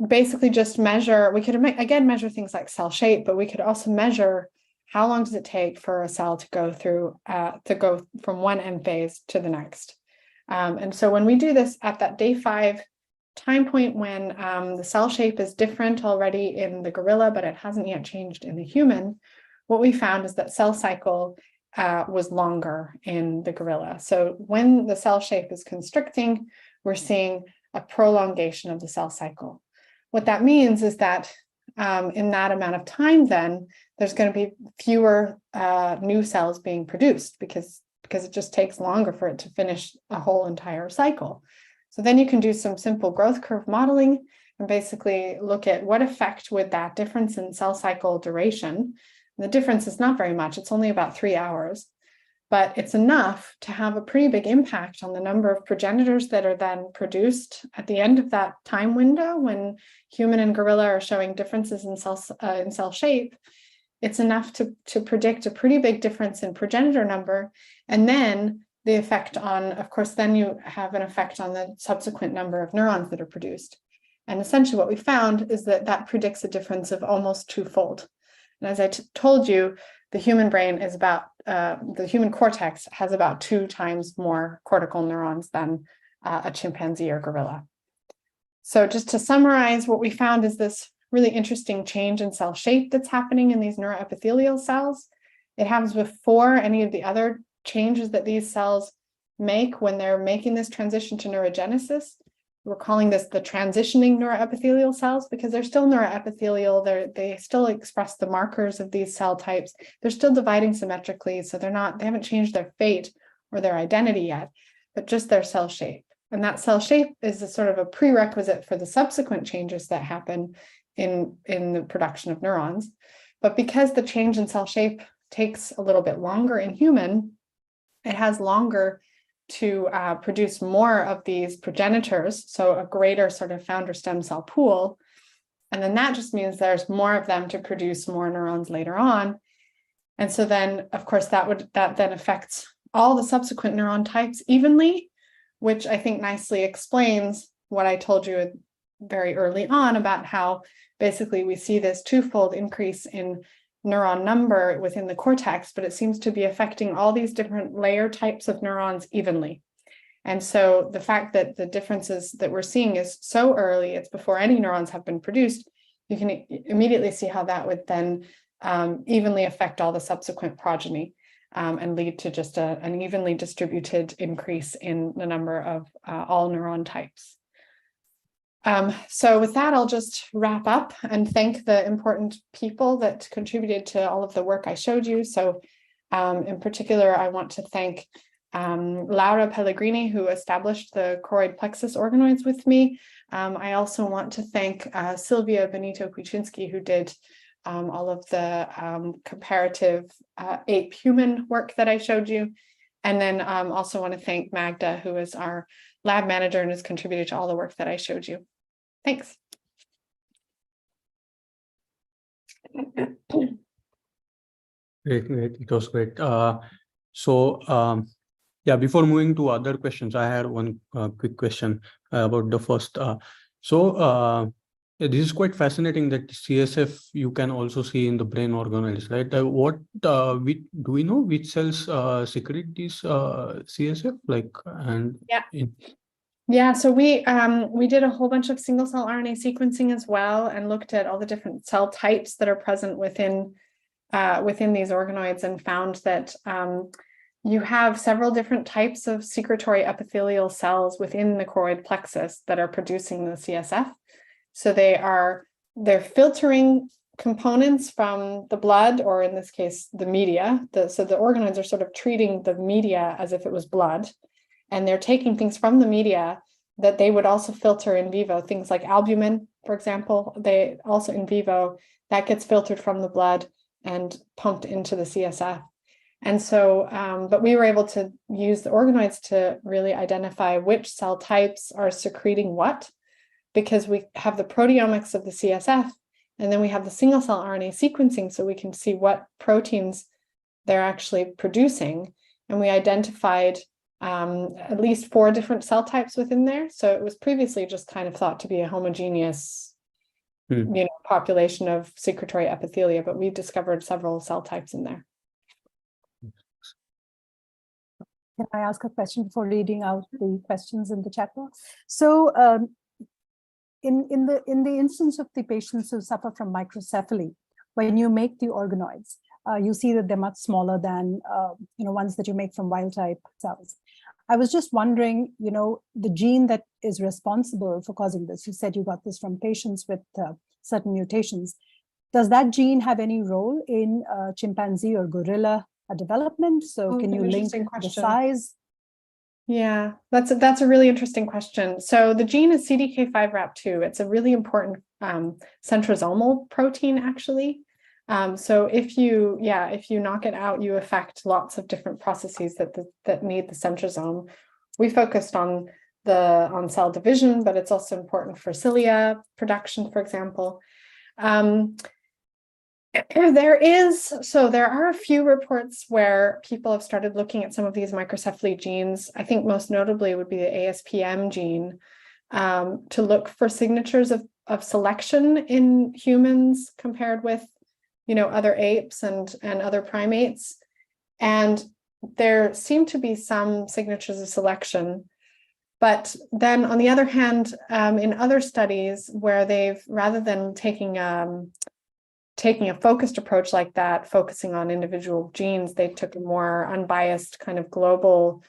basically just measure, we could again measure things like cell shape, but we could also measure how long does it take for a cell to go through, to go from one end phase to the next? And so when we do this at that day 5 time point, when the cell shape is different already in the gorilla, but it hasn't yet changed in the human, what we found is that cell cycle was longer in the gorilla. So when the cell shape is constricting, we're seeing a prolongation of the cell cycle. What that means is that in that amount of time, then there's going to be fewer new cells being produced because it just takes longer for it to finish a whole entire cycle. So then you can do some simple growth curve modeling and basically look at what effect would that difference in cell cycle duration. The difference is not very much, it's only about 3 hours, but it's enough to have a pretty big impact on the number of progenitors that are then produced at the end of that time window when human and gorilla are showing differences in cell shape. It's enough to predict a pretty big difference in progenitor number. And then the effect on, of course, then you have an effect on the subsequent number of neurons that are produced. And essentially what we found is that that predicts a difference of almost 2-fold. And as I told you, the human brain is about, the human cortex has about 2 times more cortical neurons than a chimpanzee or gorilla. So just to summarize, what we found is this really interesting change in cell shape that's happening in these neuroepithelial cells. It happens before any of the other changes that these cells make when they're making this transition to neurogenesis. We're calling this the transitioning neuroepithelial cells because they're still neuroepithelial. They still express the markers of these cell types. They're still dividing symmetrically, so they haven't changed their fate or their identity yet, but just their cell shape. And that cell shape is a sort of a prerequisite for the subsequent changes that happen in the production of neurons. But because the change in cell shape takes a little bit longer in human, it has longer to produce more of these progenitors, so a greater sort of founder stem cell pool. And then that just means there's more of them to produce more neurons later on. And so then, of course, that then affects all the subsequent neuron types evenly, which I think nicely explains what I told you very early on about how basically we see this 2-fold increase in neuron number within the cortex, but it seems to be affecting all these different layer types of neurons evenly. And so the fact that the differences that we're seeing is so early, it's before any neurons have been produced, you can immediately see how that would then evenly affect all the subsequent progeny and lead to just an evenly distributed increase in the number of all neuron types. So with that, I'll just wrap up and thank the important people that contributed to all of the work I showed you. So in particular, I want to thank Laura Pellegrini, who established the choroid plexus organoids with me. I also want to thank Sylvia Benito-Kuczynski, who did all of the comparative ape human work that I showed you. And then also want to thank Magda, who is our lab manager and has contributed to all the work that I showed you. Thanks. Great. It was great. Yeah, before moving to other questions, I had one quick question about the first. This is quite fascinating that CSF you can also see in the brain organoids, right? Do we know which cells secrete these CSF? Yeah, so we did a whole bunch of single cell RNA sequencing as well and looked at all the different cell types that are present within these organoids and found that you have several different types of secretory epithelial cells within the choroid plexus that are producing the CSF. So they're filtering components from the blood, or in this case, the media. So the organoids are sort of treating the media as if it was blood. And they're taking things from the media that they would also filter in vivo, things like albumin, for example. They also in vivo, that gets filtered from the blood and pumped into the CSF. And so, but we were able to use the organoids to really identify which cell types are secreting what, because we have the proteomics of the CSF, and then we have the single cell RNA sequencing, so we can see what proteins they're actually producing. And we identified at least 4 different cell types within there. So it was previously just kind of thought to be a homogeneous population of secretory epithelia, but we discovered several cell types in there. Can I ask a question before reading out the questions in the chat box? So in the instance of the patients who suffer from microcephaly, when you make the organoids, you see that they're much smaller than ones that you make from wild type cells. I was just wondering, the gene that is responsible for causing this, you said you got this from patients with certain mutations. Does that gene have any role in chimpanzee or gorilla development? So can you link the size? Yeah, that's a really interesting question. So the gene is CDK5-RAP2. It's a really important centrosomal protein, actually. So if you knock it out, you affect lots of different processes that need the centrosome. We focused on cell division, but it's also important for cilia production, for example. There are a few reports where people have started looking at some of these microcephaly genes. I think most notably would be the ASPM gene, to look for signatures of selection in humans compared with other apes and other primates. And there seem to be some signatures of selection. But then on the other hand, in other studies where they've, rather than taking a focused approach like that, focusing on individual genes, they took a more unbiased kind of global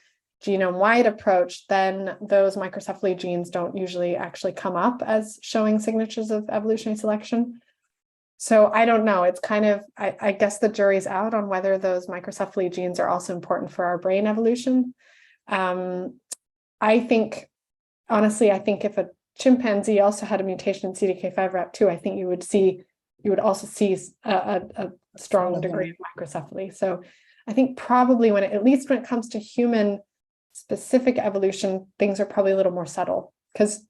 genome-wide approach, then those microcephaly genes don't usually actually come up as showing signatures of evolutionary selection. So I don't know. It's kind of, I guess the jury's out on whether those microcephaly genes are also important for our brain evolution. I think if a chimpanzee also had a mutation in CDK5-RAP2, I think you would also see a strong degree of microcephaly. So I think probably at least when it comes to human specific evolution, things are probably a little more subtle, because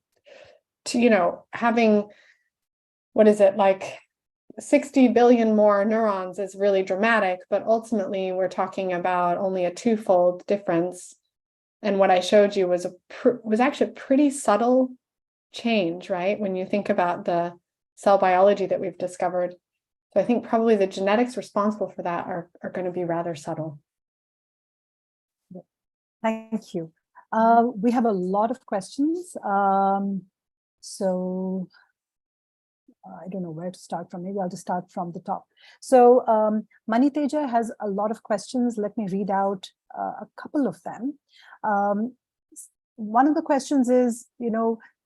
having, what is it, like 60 billion more neurons is really dramatic, but ultimately we're talking about only a twofold difference. And what I showed you was actually a pretty subtle change, right? When you think about the cell biology that we've discovered. So I think probably the genetics responsible for that are going to be rather subtle. Thank you. We have a lot of questions. So I don't know where to start from. Maybe I'll just start from the top. So Maniteja has a lot of questions. Let me read out a couple of them. One of the questions is,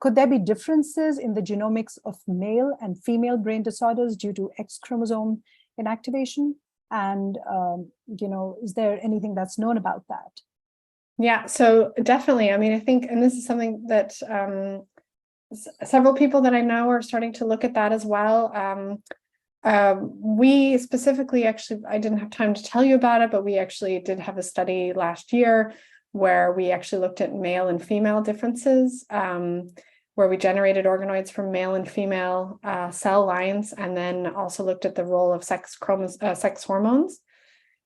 could there be differences in the genomics of male and female brain disorders due to X chromosome inactivation? And, is there anything that's known about that? Yeah, so definitely. I mean, I think, and this is something that several people that I know are starting to look at that as well. We specifically, actually, I didn't have time to tell you about it, but we actually did have a study last year where we actually looked at male and female differences, where we generated organoids from male and female cell lines, and then also looked at the role of sex hormones.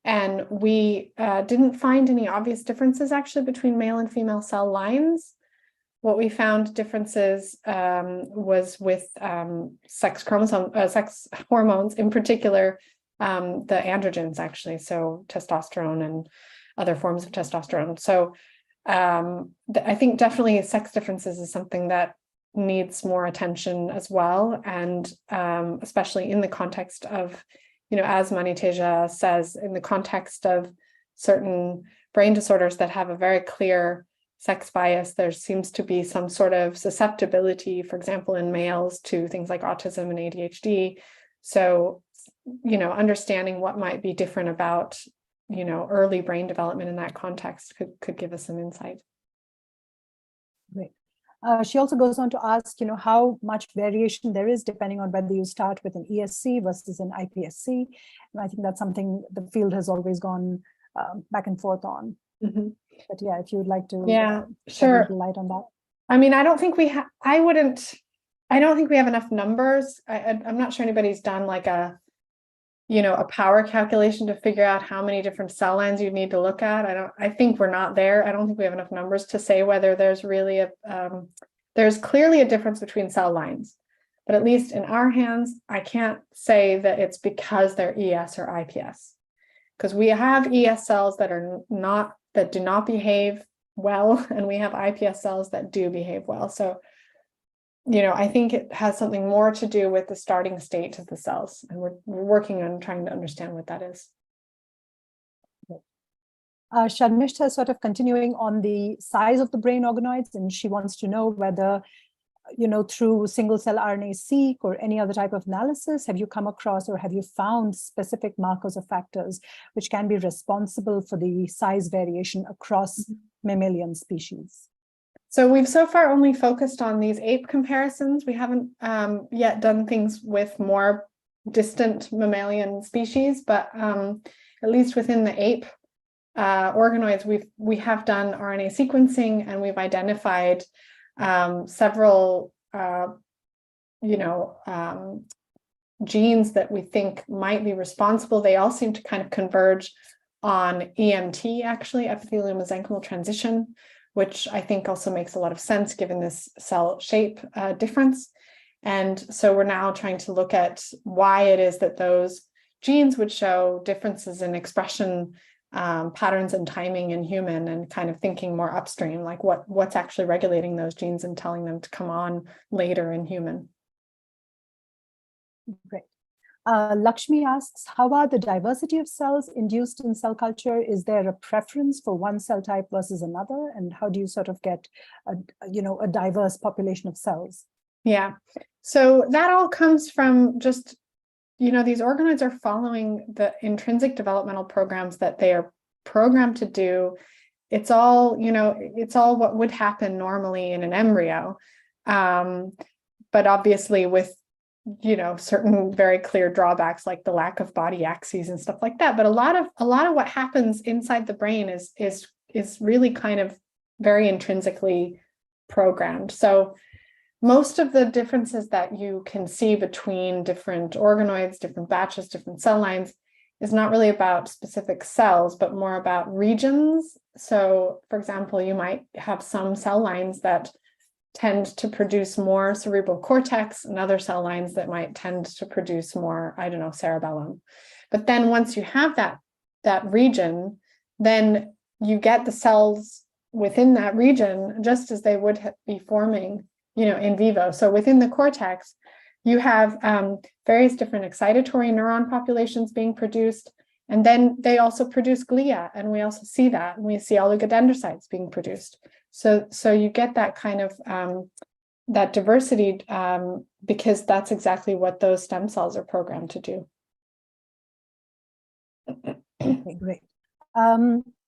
And we didn't find any obvious differences actually between male and female cell lines. What we found differences was with sex hormones, in particular, the androgens actually, so testosterone and other forms of testosterone. So I think definitely sex differences is something that needs more attention as well, and especially in the context of, as Maniteja says, in the context of certain brain disorders that have a very clear sex bias, there seems to be some sort of susceptibility, for example, in males to things like autism and ADHD. So, understanding what might be different about, early brain development in that context could give us some insight. Great. She also goes on to ask, how much variation there is depending on whether you start with an ESC versus an iPSC. And I think that's something the field has always gone back and forth on. Mm-hmm. But yeah, if you would like to shed a little light on that. I mean, I don't think we have enough numbers. I'm not sure anybody's done like a power calculation to figure out how many different cell lines you need to look at. I think we're not there. I don't think we have enough numbers to say whether there's really there's clearly a difference between cell lines. But at least in our hands, I can't say that it's because they're ES or IPS, because we have ES cells that do not behave well, and we have IPS cells that do behave well. So, I think it has something more to do with the starting state of the cells, and we're working on trying to understand what that is. Sharmishta is sort of continuing on the size of the brain organoids, and she wants to know whether, through single cell RNA-seq or any other type of analysis, have you come across or have you found specific markers or factors which can be responsible for the size variation across mammalian species? So we've so far only focused on these ape comparisons. We haven't yet done things with more distant mammalian species, but at least within the ape organoids, we have done RNA sequencing, and we've identified several genes that we think might be responsible. They all seem to kind of converge on EMT, actually, epithelial mesenchymal transition, which I think also makes a lot of sense given this cell shape difference. And so we're now trying to look at why it is that those genes would show differences in expression patterns and timing in human, and kind of thinking more upstream, like what's actually regulating those genes and telling them to come on later in human. Great. Lakshmi asks, how are the diversity of cells induced in cell culture? Is there a preference for one cell type versus another? And how do you sort of get a diverse population of cells? Yeah, so that all comes from just these organoids are following the intrinsic developmental programs that they are programmed to do. It's all, it's all what would happen normally in an embryo. But obviously with, certain very clear drawbacks, like the lack of body axes and stuff like that. But a lot of what happens inside the brain is really kind of very intrinsically programmed. So most of the differences that you can see between different organoids, different batches, different cell lines is not really about specific cells, but more about regions. So, for example, you might have some cell lines that tend to produce more cerebral cortex, and other cell lines that might tend to produce more, cerebellum. But then once you have that region, then you get the cells within that region just as they would be forming in vivo. So within the cortex, you have various different excitatory neuron populations being produced, and then they also produce glia, and we also see that, and we see oligodendrocytes being produced. So you get that kind of that diversity because that's exactly what those stem cells are programmed to do. Okay, great.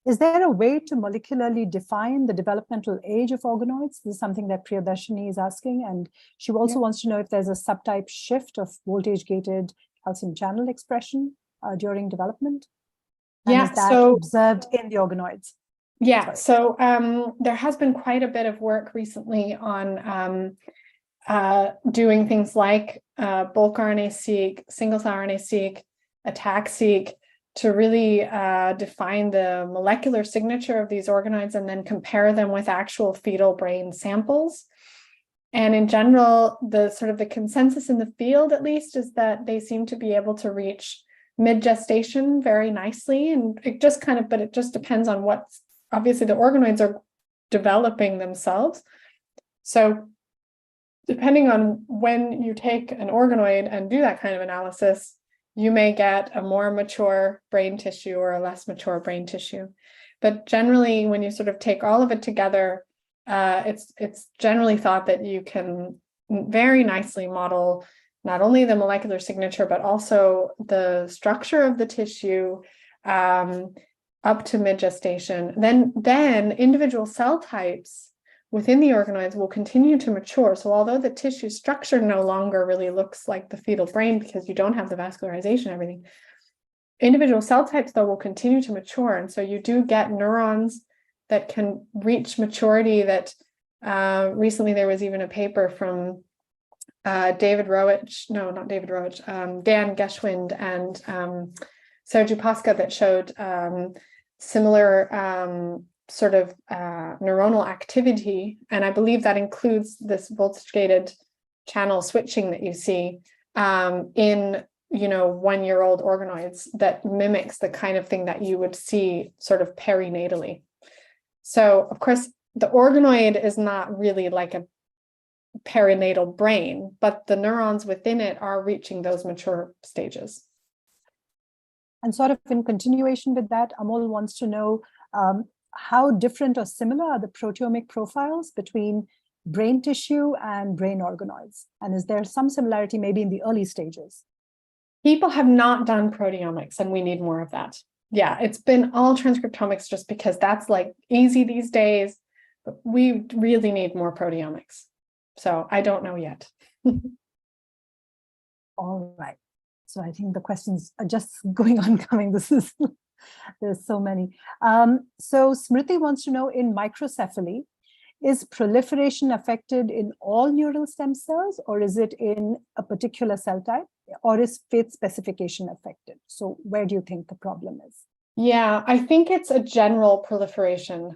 Is there a way to molecularly define the developmental age of organoids? This is something that Priyadarshini is asking, and she also wants to know if there's a subtype shift of voltage-gated calcium channel expression during development. And is that observed in the organoids? Yeah, so there has been quite a bit of work recently on doing things like bulk RNA-seq, single-cell RNA-seq, ATAC-seq, to really define the molecular signature of these organoids and then compare them with actual fetal brain samples. And in general, the consensus in the field, at least, is that they seem to be able to reach mid-gestation very nicely. And it just depends on obviously the organoids are developing themselves. So depending on when you take an organoid and do that kind of analysis, you may get a more mature brain tissue or a less mature brain tissue. But generally, when you sort of take all of it together, it's generally thought that you can very nicely model not only the molecular signature, but also the structure of the tissue up to mid-gestation. Then individual cell types within the organoids will continue to mature. So although the tissue structure no longer really looks like the fetal brain because you don't have the vascularization and everything, individual cell types, though, will continue to mature. And so you do get neurons that can reach maturity that recently there was even a paper from Dan Geschwind and Sergio Pasca that showed similar neuronal activity, and I believe that includes this voltage-gated channel switching that you see in 1-year-old organoids that mimics the kind of thing that you would see sort of perinatally. So of course, the organoid is not really like a perinatal brain, but the neurons within it are reaching those mature stages. And sort of in continuation with that, Amol wants to know how different or similar are the proteomic profiles between brain tissue and brain organoids? And is there some similarity maybe in the early stages? People have not done proteomics, and we need more of that. Yeah, it's been all transcriptomics just because that's like easy these days, but we really need more proteomics. So I don't know yet. All right. So I think the questions are just going on coming. There's so many. So Smriti wants to know, in microcephaly, is proliferation affected in all neural stem cells, or is it in a particular cell type, or is fate specification affected? So where do you think the problem is? Yeah, I think it's a general proliferation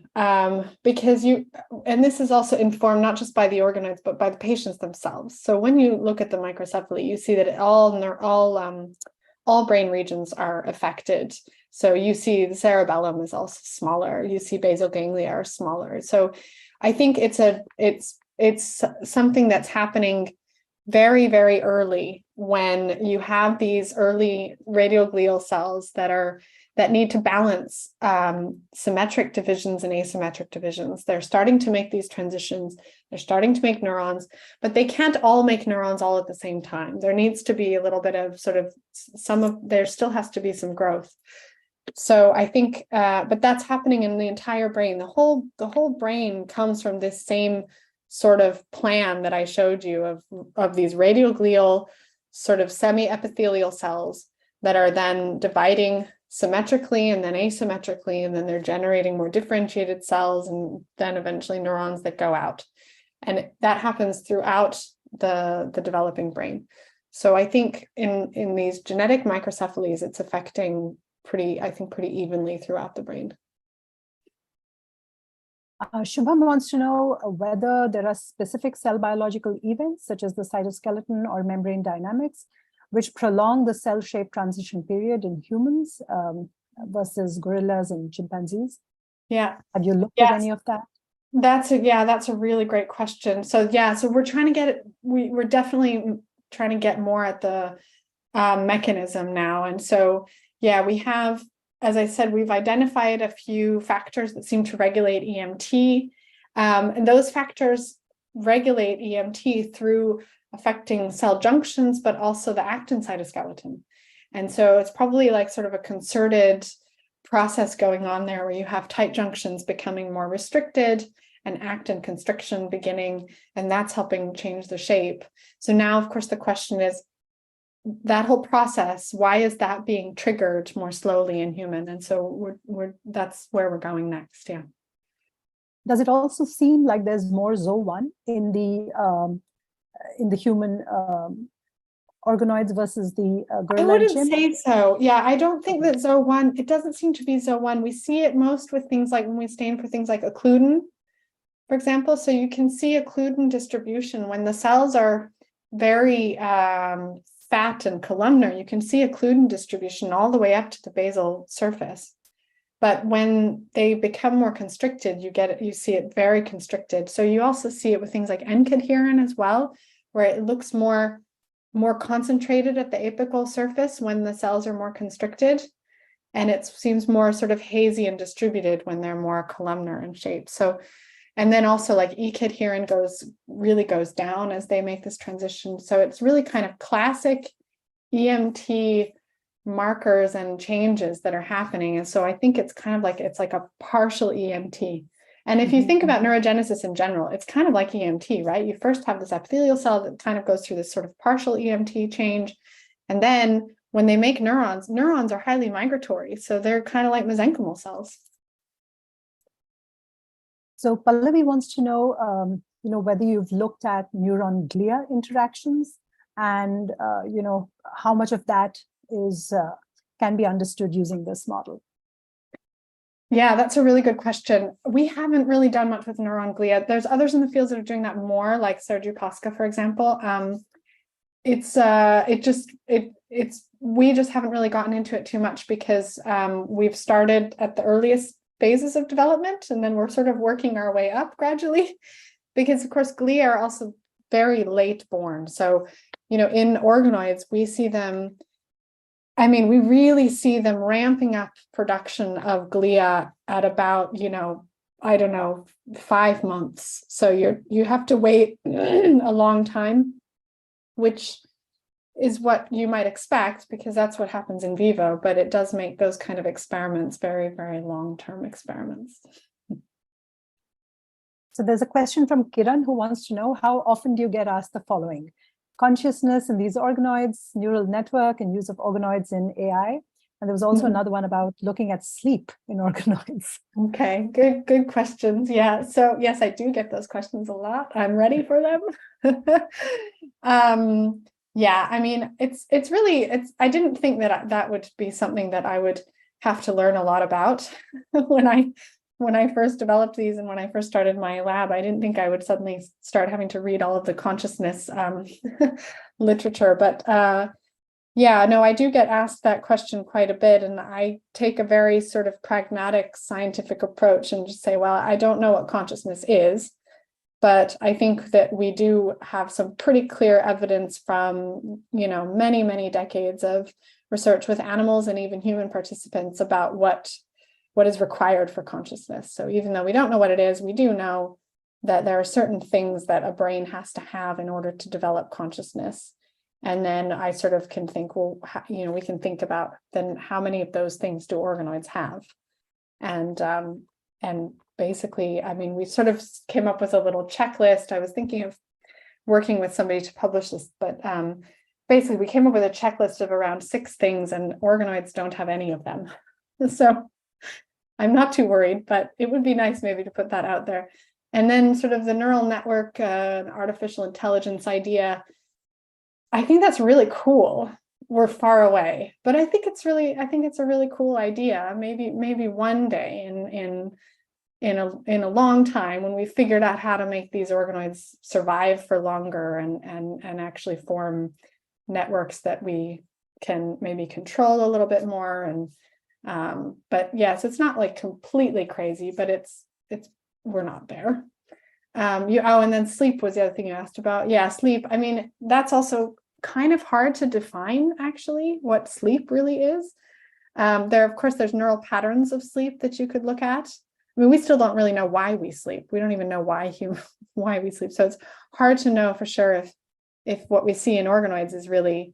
because and this is also informed not just by the organoids, but by the patients themselves. So when you look at the microcephaly, you see that all brain regions are affected. So you see the cerebellum is also smaller. You see basal ganglia are smaller. So I think it's something that's happening very, very early when you have these early radioglial cells that need to balance symmetric divisions and asymmetric divisions. They're starting to make these transitions. They're starting to make neurons, but they can't all make neurons all at the same time. There needs to be a little bit of there still has to be some growth. So I think, but that's happening in the entire brain. The whole brain comes from this same sort of plan that I showed you of these radioglial sort of semi-epithelial cells that are then dividing symmetrically and then asymmetrically, and then they're generating more differentiated cells and then eventually neurons that go out. And that happens throughout the developing brain. So I think in these genetic microcephalies, it's affecting pretty evenly throughout the brain. Shubham wants to know whether there are specific cell biological events such as the cytoskeleton or membrane dynamics which prolong the cell shape transition period in humans versus gorillas and chimpanzees. Yeah. Have you looked at any of that? That's a really great question. So we're trying to get it. We're definitely trying to get more at the mechanism now. And so, we have, as I said, we've identified a few factors that seem to regulate EMT. And those factors regulate EMT through affecting cell junctions, but also the actin cytoskeleton. And so it's probably like sort of a concerted process going on there where you have tight junctions becoming more restricted and actin constriction beginning, and that's helping change the shape. So now, of course, the question is, that whole process, why is that being triggered more slowly in human? And so that's where we're going next. Yeah. Does it also seem like there's more ZO1 in the human organoids versus the gorilla? I wouldn't say so. Yeah, I don't think that ZO1, it doesn't seem to be ZO1. We see it most with things like when we stain for things like occludin, for example. So you can see occludin distribution when the cells are very fat and columnar. You can see occludin distribution all the way up to the basal surface. But when they become more constricted, you see it very constricted. So you also see it with things like N-cadherin as well, where it looks more concentrated at the apical surface when the cells are more constricted. And it seems more sort of hazy and distributed when they're more columnar in shape. So, and then also like E-cadherin really goes down as they make this transition. So it's really kind of classic EMT markers and changes that are happening. And so I think it's kind of like, it's like a partial EMT. And if you think about neurogenesis in general, it's kind of like EMT, right? You first have this epithelial cell that kind of goes through this sort of partial EMT change. And then when they make neurons are highly migratory. So they're kind of like mesenchymal cells. So Pallavi wants to know, whether you've looked at neuron-glia interactions and, how much of that is can be understood using this model. Yeah, that's a really good question. We haven't really done much with neuron glia. There's others in the fields that are doing that more, like Sergio Pasca, for example. We just haven't really gotten into it too much because we've started at the earliest phases of development, and then we're sort of working our way up gradually, because of course glia are also very late born. So, in organoids, we see them, we really see them ramping up production of glia at about, 5 months. So you have to wait a long time, which is what you might expect, because that's what happens in vivo, but it does make those kind of experiments very, very long-term experiments. So there's a question from Kiran who wants to know, how often do you get asked the following? Consciousness in these organoids, neural network, and use of organoids in AI. And there was also another one about looking at sleep in organoids. Okay, good questions. Yeah, so yes, I do get those questions a lot. I'm ready for them. Yeah, I didn't think that would be something that I would have to learn a lot about when I first developed these, and when I first started my lab. I didn't think I would suddenly start having to read all of the consciousness literature, but yeah, no, I do get asked that question quite a bit, and I take a very sort of pragmatic scientific approach and just say, well, I don't know what consciousness is, but I think that we do have some pretty clear evidence from, many, many decades of research with animals and even human participants about what is required for consciousness. So even though we don't know what it is, we do know that there are certain things that a brain has to have in order to develop consciousness. And then I sort of can think, well, we can think about then how many of those things do organoids have? And basically, we sort of came up with a little checklist. I was thinking of working with somebody to publish this, but basically we came up with a checklist of around 6 things, and organoids don't have any of them. So I'm not too worried, but it would be nice maybe to put that out there. And then sort of the neural network, artificial intelligence idea, I think that's really cool. We're far away, but I think it's a really cool idea. Maybe one day in a long time, when we figured out how to make these organoids survive for longer and actually form networks that we can maybe control a little bit more. And but yes, it's not like completely crazy, but we're not there. And then sleep was the other thing you asked about. Yeah, sleep. That's also kind of hard to define, actually, what sleep really is. There's neural patterns of sleep that you could look at. We still don't really know why we sleep. We don't even know why we sleep. So it's hard to know for sure if what we see in organoids is really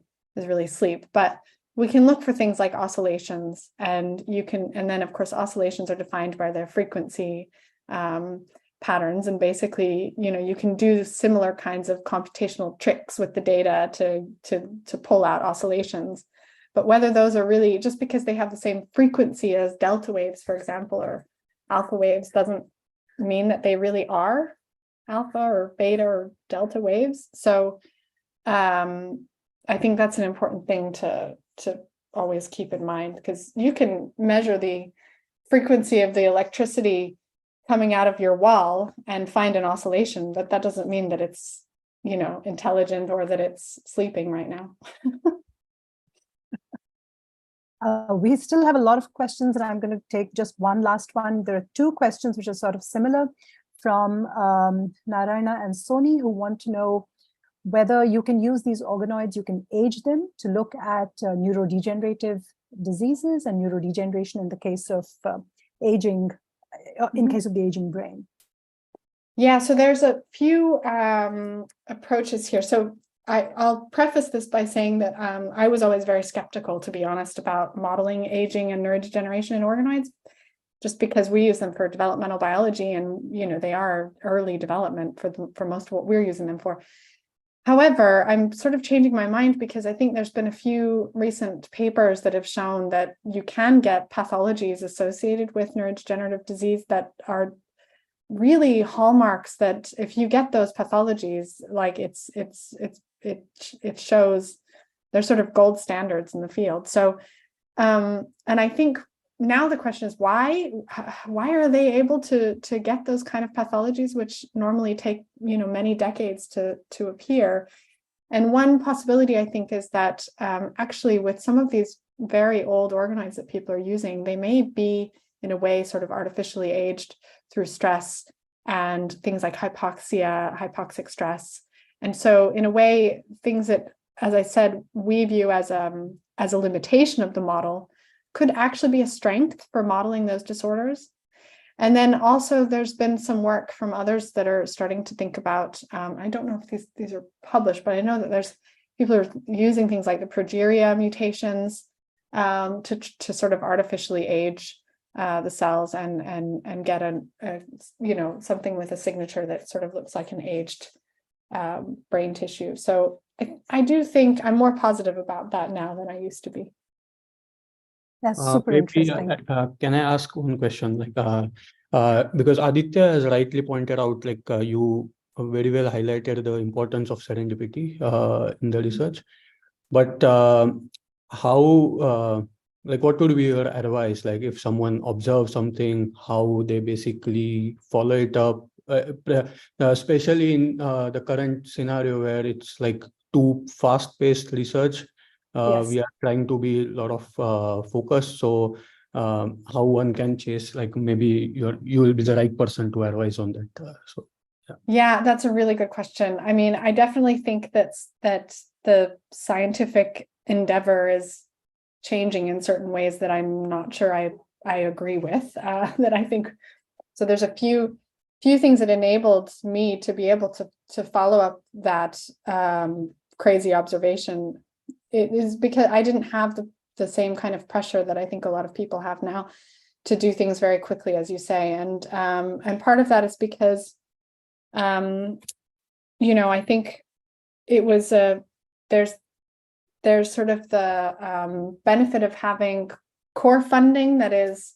sleep. But we can look for things like oscillations, and then of course oscillations are defined by their frequency patterns, and basically, you can do similar kinds of computational tricks with the data to pull out oscillations. But whether those are really, just because they have the same frequency as delta waves, for example, or alpha waves, doesn't mean that they really are alpha or beta or delta waves. So I think that's an important thing to always keep in mind, because you can measure the frequency of the electricity coming out of your wall and find an oscillation, but that doesn't mean that it's, intelligent or that it's sleeping right now. We still have a lot of questions, and I'm going to take just one last one. There are 2 questions which are sort of similar from Narayana and Soni, who want to know whether you can use these organoids, you can age them to look at neurodegenerative diseases and neurodegeneration in the case of aging, in case of the aging brain. Yeah, so there's a few approaches here. So I'll preface this by saying that I was always very skeptical, to be honest, about modeling aging and neurodegeneration in organoids, just because we use them for developmental biology, and they are early development for most of what we're using them for. However, I'm sort of changing my mind, because I think there's been a few recent papers that have shown that you can get pathologies associated with neurodegenerative disease that are really hallmarks, that if you get those pathologies, like it shows they're sort of gold standards in the field. So, and I think now the question is why are they able to get those kind of pathologies, which normally take, many decades to appear? And one possibility, I think, is that actually with some of these very old organoids that people are using, they may be in a way sort of artificially aged through stress and things like hypoxia, hypoxic stress. And so in a way, things that, as I said, we view as a limitation of the model could actually be a strength for modeling those disorders. And then also there's been some work from others that are starting to think about, I don't know if these are published, but I know that there's people who are using things like the progeria mutations to sort of artificially age the cells and get something with a signature that sort of looks like an aged brain tissue. So I do think I'm more positive about that now than I used to be. That's super Maybe, interesting. can I ask one question? Because Aditya has rightly pointed out, you very well highlighted the importance of serendipity in the research. But how, what would be your advice? Like, if someone observes something, how they basically follow it up, especially in the current scenario where it's like too fast-paced research. Yes. We are trying to be a lot of focus. So how one can chase, maybe you will be the right person to advise on that. Yeah, that's a really good question. I mean, I definitely think that the scientific endeavor is changing in certain ways that I'm not sure I agree with. That I think so. There's a few things that enabled me to be able to follow up that crazy observation. It is because I didn't have the same kind of pressure that I think a lot of people have now to do things very quickly, as you say, and part of that is because I think it was there's sort of the benefit of having core funding that is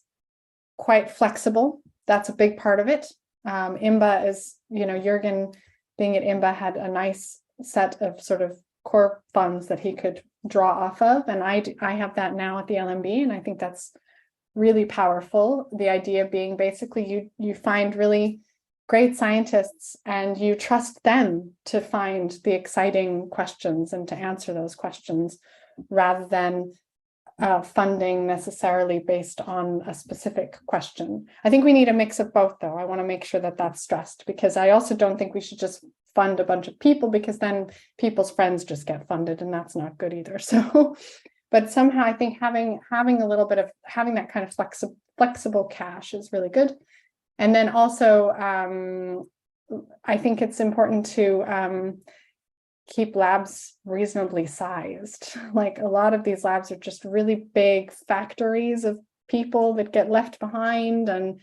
quite flexible. That's a big part of it. IMBA is, Jürgen being at IMBA had a nice set of sort of core funds that he could draw off of. And I have that now at the LMB, and I think that's really powerful. The idea being basically you find really great scientists and you trust them to find the exciting questions and to answer those questions rather than funding necessarily based on a specific question. I think we need a mix of both, though. I want to make sure that that's stressed, because I also don't think we should just fund a bunch of people, because then people's friends just get funded, and that's not good either. So, but somehow I think having a little bit of having that kind of flexible cash is really good. And then also, I think it's important to keep labs reasonably sized. Like, a lot of these labs are just really big factories of people that get left behind, and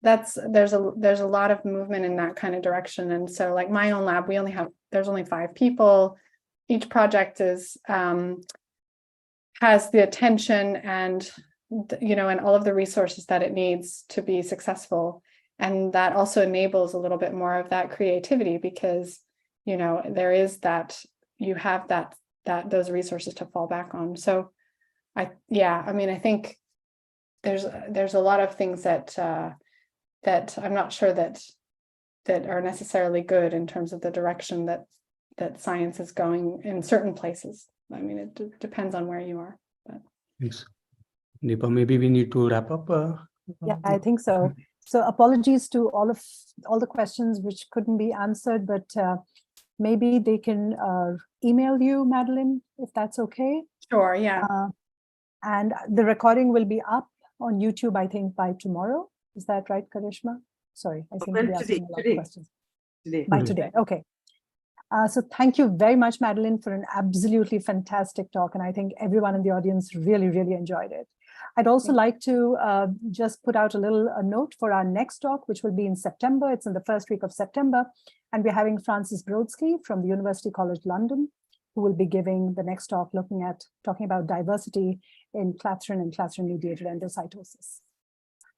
there's a lot of movement in that kind of direction. And so, like my own lab, there's only 5 people. Each project has the attention and and all of the resources that it needs to be successful. And that also enables a little bit more of that creativity, because there is that, you have those resources to fall back on. So I think there's a lot of things that I'm not sure that are necessarily good in terms of the direction that science is going in certain places. I mean, it depends on where you are. But. Thanks. Deepa, maybe we need to wrap up. Yeah, I think so. So apologies to all the questions which couldn't be answered, but maybe they can email you, Madeline, if that's okay. Sure, yeah. And the recording will be up on YouTube, I think, by tomorrow. Is that right, Karishma? Sorry, I seem to be asking a lot of questions. By today, okay. So thank you very much, Madeline, for an absolutely fantastic talk. And I think everyone in the audience really, really enjoyed it. I'd also like to just put out a note for our next talk, which will be in September. It's in the first week of September. And we're having Francis Brodsky from the University College London, who will be giving the next talk talking about diversity in clathrin and clathrin-mediated endocytosis.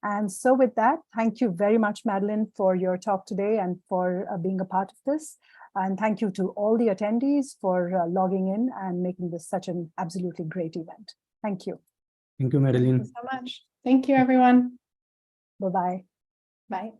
And so with that, thank you very much, Madeline, for your talk today and for being a part of this. And thank you to all the attendees for logging in and making this such an absolutely great event. Thank you. Thank you, Thank Madeline. you so much. Thank you, everyone. Bye-bye. Bye.